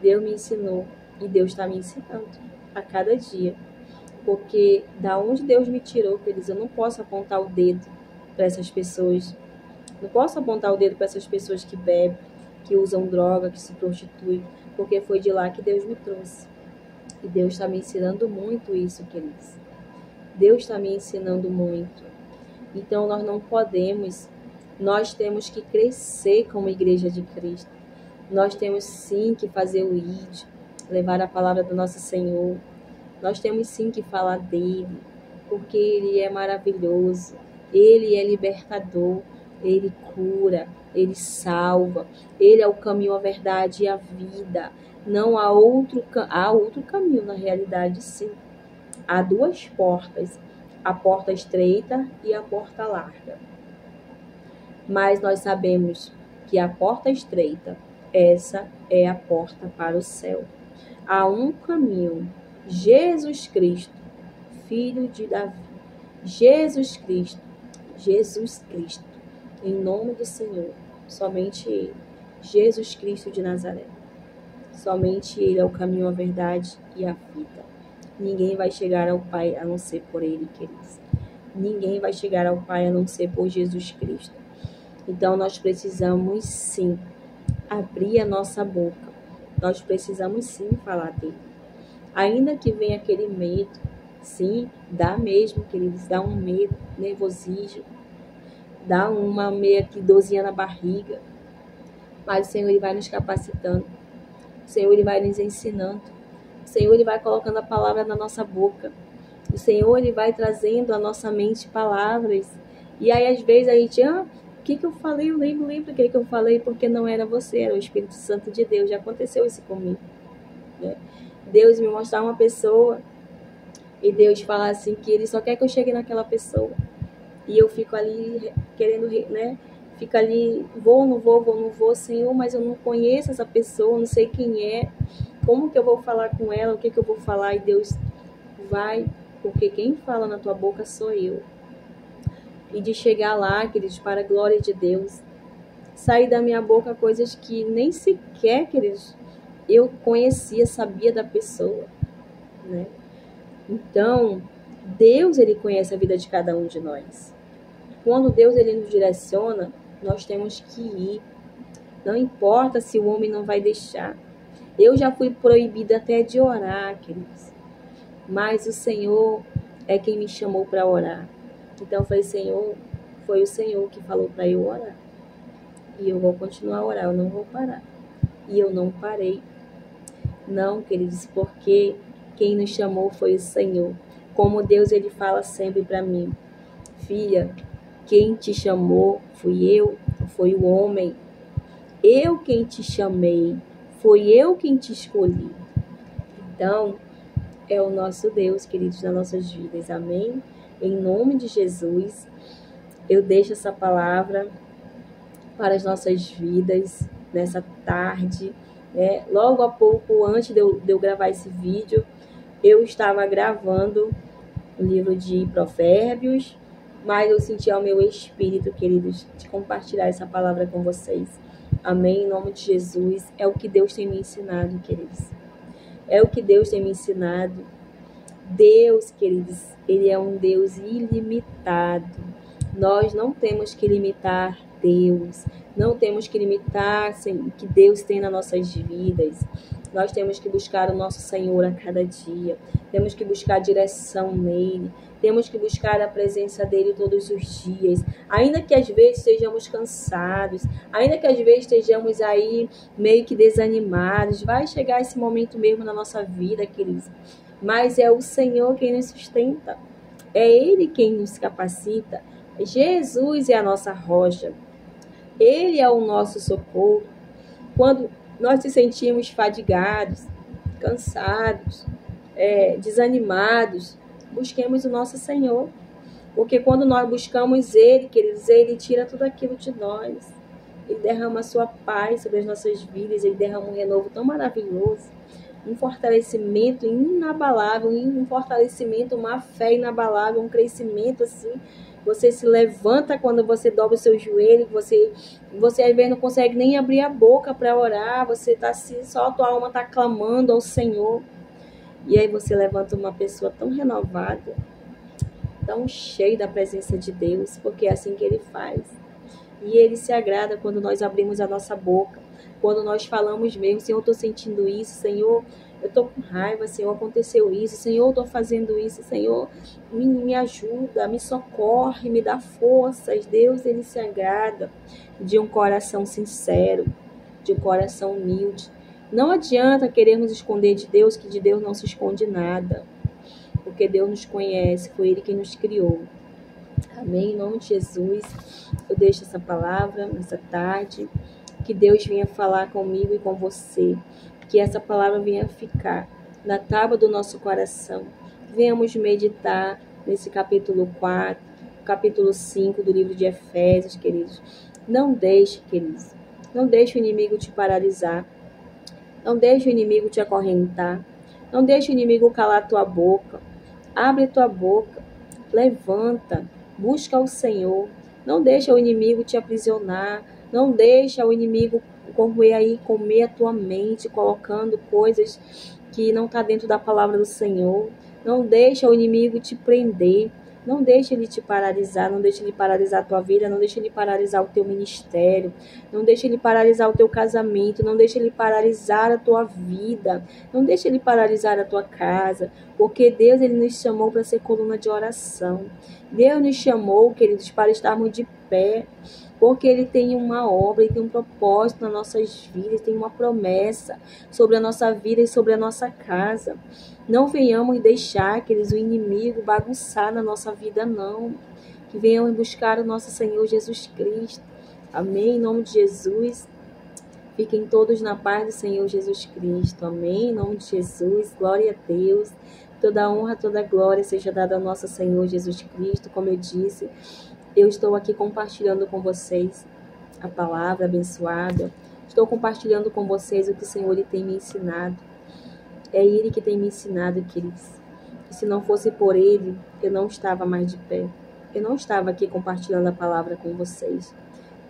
Speaker 1: Deus me ensinou e Deus está me ensinando a cada dia. Porque da onde Deus me tirou, queridos, eu não posso apontar o dedo para essas pessoas. Não posso apontar o dedo para essas pessoas que bebem, que usam droga, que se prostituem, porque foi de lá que Deus me trouxe. E Deus está me ensinando muito isso, queridos. Deus está me ensinando muito. Então nós não podemos, nós temos que crescer como igreja de Cristo. Nós temos sim que fazer o ID, levar a palavra do nosso Senhor. Nós temos sim que falar dele, porque ele é maravilhoso, ele é libertador, ele cura, ele salva, ele é o caminho, a verdade e a vida. Não há outro caminho, na realidade, sim. Há duas portas, a porta estreita e a porta larga. Mas nós sabemos que a porta estreita, essa é a porta para o céu. Há um caminho, Jesus Cristo, Filho de Davi. Jesus Cristo, em nome do Senhor, somente Ele, Jesus Cristo de Nazaré. Somente Ele é o caminho, a verdade e a vida. Ninguém vai chegar ao Pai a não ser por Ele, queridos. Ninguém vai chegar ao Pai a não ser por Jesus Cristo. Então nós precisamos sim abrir a nossa boca. Nós precisamos sim falar dele. Ainda que venha aquele medo, sim, dá mesmo, queridos, dá um medo, nervosismo, dá uma meia que dorzinha na barriga. Mas o Senhor, Ele vai nos capacitando. O Senhor, Ele vai nos ensinando. O Senhor, Ele vai colocando a palavra na nossa boca. O Senhor, Ele vai trazendo à nossa mente palavras. E aí, às vezes, a gente, o que eu falei? Eu lembro o que eu falei, porque não era você, era o Espírito Santo de Deus. Já aconteceu isso comigo, né? Deus me mostrar uma pessoa e Deus falar assim que Ele só quer que eu chegue naquela pessoa. E eu fico ali querendo, né? Fica ali, vou, não vou, Senhor, mas eu não conheço essa pessoa, não sei quem é, como que eu vou falar com ela, o que eu vou falar? E Deus vai, porque quem fala na tua boca sou eu. E de chegar lá, queridos, para a glória de Deus, sair da minha boca coisas que nem sequer, queridos, eu conhecia, sabia da pessoa, né? Então, Deus, Ele conhece a vida de cada um de nós. Quando Deus, Ele nos direciona, nós temos que ir. Não importa se o homem não vai deixar. Eu já fui proibida até de orar, queridos. Mas o Senhor é quem me chamou para orar. Então, eu falei, Senhor, foi o Senhor que falou para eu orar. E eu vou continuar a orar, eu não vou parar. e eu não parei. Não, queridos, porque quem nos chamou foi o Senhor. Como Deus, Ele fala sempre para mim: filha, quem te chamou fui eu, foi o homem. Eu quem te chamei, foi eu quem te escolhi. Então, é o nosso Deus, queridos, nas nossas vidas. Amém? Em nome de Jesus, eu deixo essa palavra para as nossas vidas nessa tarde. Logo a pouco, antes de eu gravar esse vídeo, eu estava gravando o livro de Provérbios, mas eu senti ao meu espírito, queridos, de compartilhar essa palavra com vocês. Amém? Em nome de Jesus. É o que Deus tem me ensinado, queridos. É o que Deus tem me ensinado. Deus, queridos, Ele é um Deus ilimitado. Nós não temos que limitar Deus. Não temos que limitar o que Deus tem nas nossas vidas. Nós temos que buscar o nosso Senhor a cada dia. Temos que buscar direção nele. Temos que buscar a presença dele todos os dias. Ainda que às vezes estejamos cansados, ainda que às vezes estejamos aí meio que desanimados, vai chegar esse momento mesmo na nossa vida, queridos. Mas é o Senhor quem nos sustenta. É Ele quem nos capacita. Jesus é a nossa rocha. Ele é o nosso socorro. Quando nós nos sentimos fadigados, cansados, desanimados, busquemos o nosso Senhor. Porque quando nós buscamos Ele, queridos, Ele tira tudo aquilo de nós. Ele derrama a sua paz sobre as nossas vidas. Ele derrama um renovo tão maravilhoso. Um fortalecimento inabalável, um fortalecimento, uma fé inabalável, um crescimento assim. Você se levanta quando você dobra o seu joelho, você às vezes não consegue nem abrir a boca para orar, você tá assim, só a tua alma está clamando ao Senhor. E aí você levanta uma pessoa tão renovada, tão cheia da presença de Deus, porque é assim que Ele faz. E Ele se agrada quando nós abrimos a nossa boca, quando nós falamos mesmo: Senhor, eu estou sentindo isso, Senhor, eu estou com raiva, Senhor, aconteceu isso, Senhor, eu estou fazendo isso, Senhor, me ajuda, me socorre, me dá forças. Deus, Ele se agrada de um coração sincero, de um coração humilde. Não adianta querermos esconder de Deus, que de Deus não se esconde nada, porque Deus nos conhece, foi Ele quem nos criou. Amém? Em nome de Jesus, eu deixo essa palavra nessa tarde. Que Deus venha falar comigo e com você. Que essa palavra venha ficar na tábua do nosso coração. Venhamos meditar nesse capítulo 4, capítulo 5 do livro de Efésios, queridos. Não deixe, queridos, não deixe o inimigo te paralisar. Não deixe o inimigo te acorrentar. Não deixe o inimigo calar tua boca. Abre tua boca. Levanta. Busca o Senhor. Não deixe o inimigo te aprisionar. Não deixa o inimigo comer a tua mente, colocando coisas que não estão dentro da palavra do Senhor. Não deixa o inimigo te prender. Não deixe ele te paralisar. Não deixe ele paralisar a tua vida. Não deixe ele paralisar o teu ministério. Não deixe ele paralisar o teu casamento. Não deixe ele paralisar a tua vida. Não deixe ele paralisar a tua casa. Porque Deus, Ele nos chamou para ser coluna de oração. Deus nos chamou, queridos, para estarmos de pé. Porque Ele tem uma obra, Ele tem um propósito nas nossas vidas, tem uma promessa sobre a nossa vida e sobre a nossa casa. Não venhamos deixar, queridos, o inimigo bagunçar na nossa vida, não. Que venhamos buscar o nosso Senhor Jesus Cristo. Amém? Em nome de Jesus. Fiquem todos na paz do Senhor Jesus Cristo. Amém? Em nome de Jesus. Glória a Deus. Toda honra, toda glória seja dada ao nosso Senhor Jesus Cristo. Como eu disse, eu estou aqui compartilhando com vocês a palavra abençoada. Estou compartilhando com vocês o que o Senhor Ele tem me ensinado. É Ele que tem me ensinado, queridos. E se não fosse por Ele, eu não estava mais de pé. Eu não estava aqui compartilhando a palavra com vocês.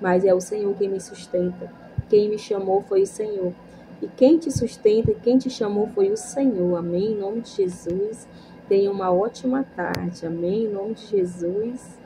Speaker 1: Mas é o Senhor quem me sustenta. Quem me chamou foi o Senhor. E quem te sustenta e quem te chamou foi o Senhor. Amém? Em nome de Jesus. Tenha uma ótima tarde. Amém? Em nome de Jesus.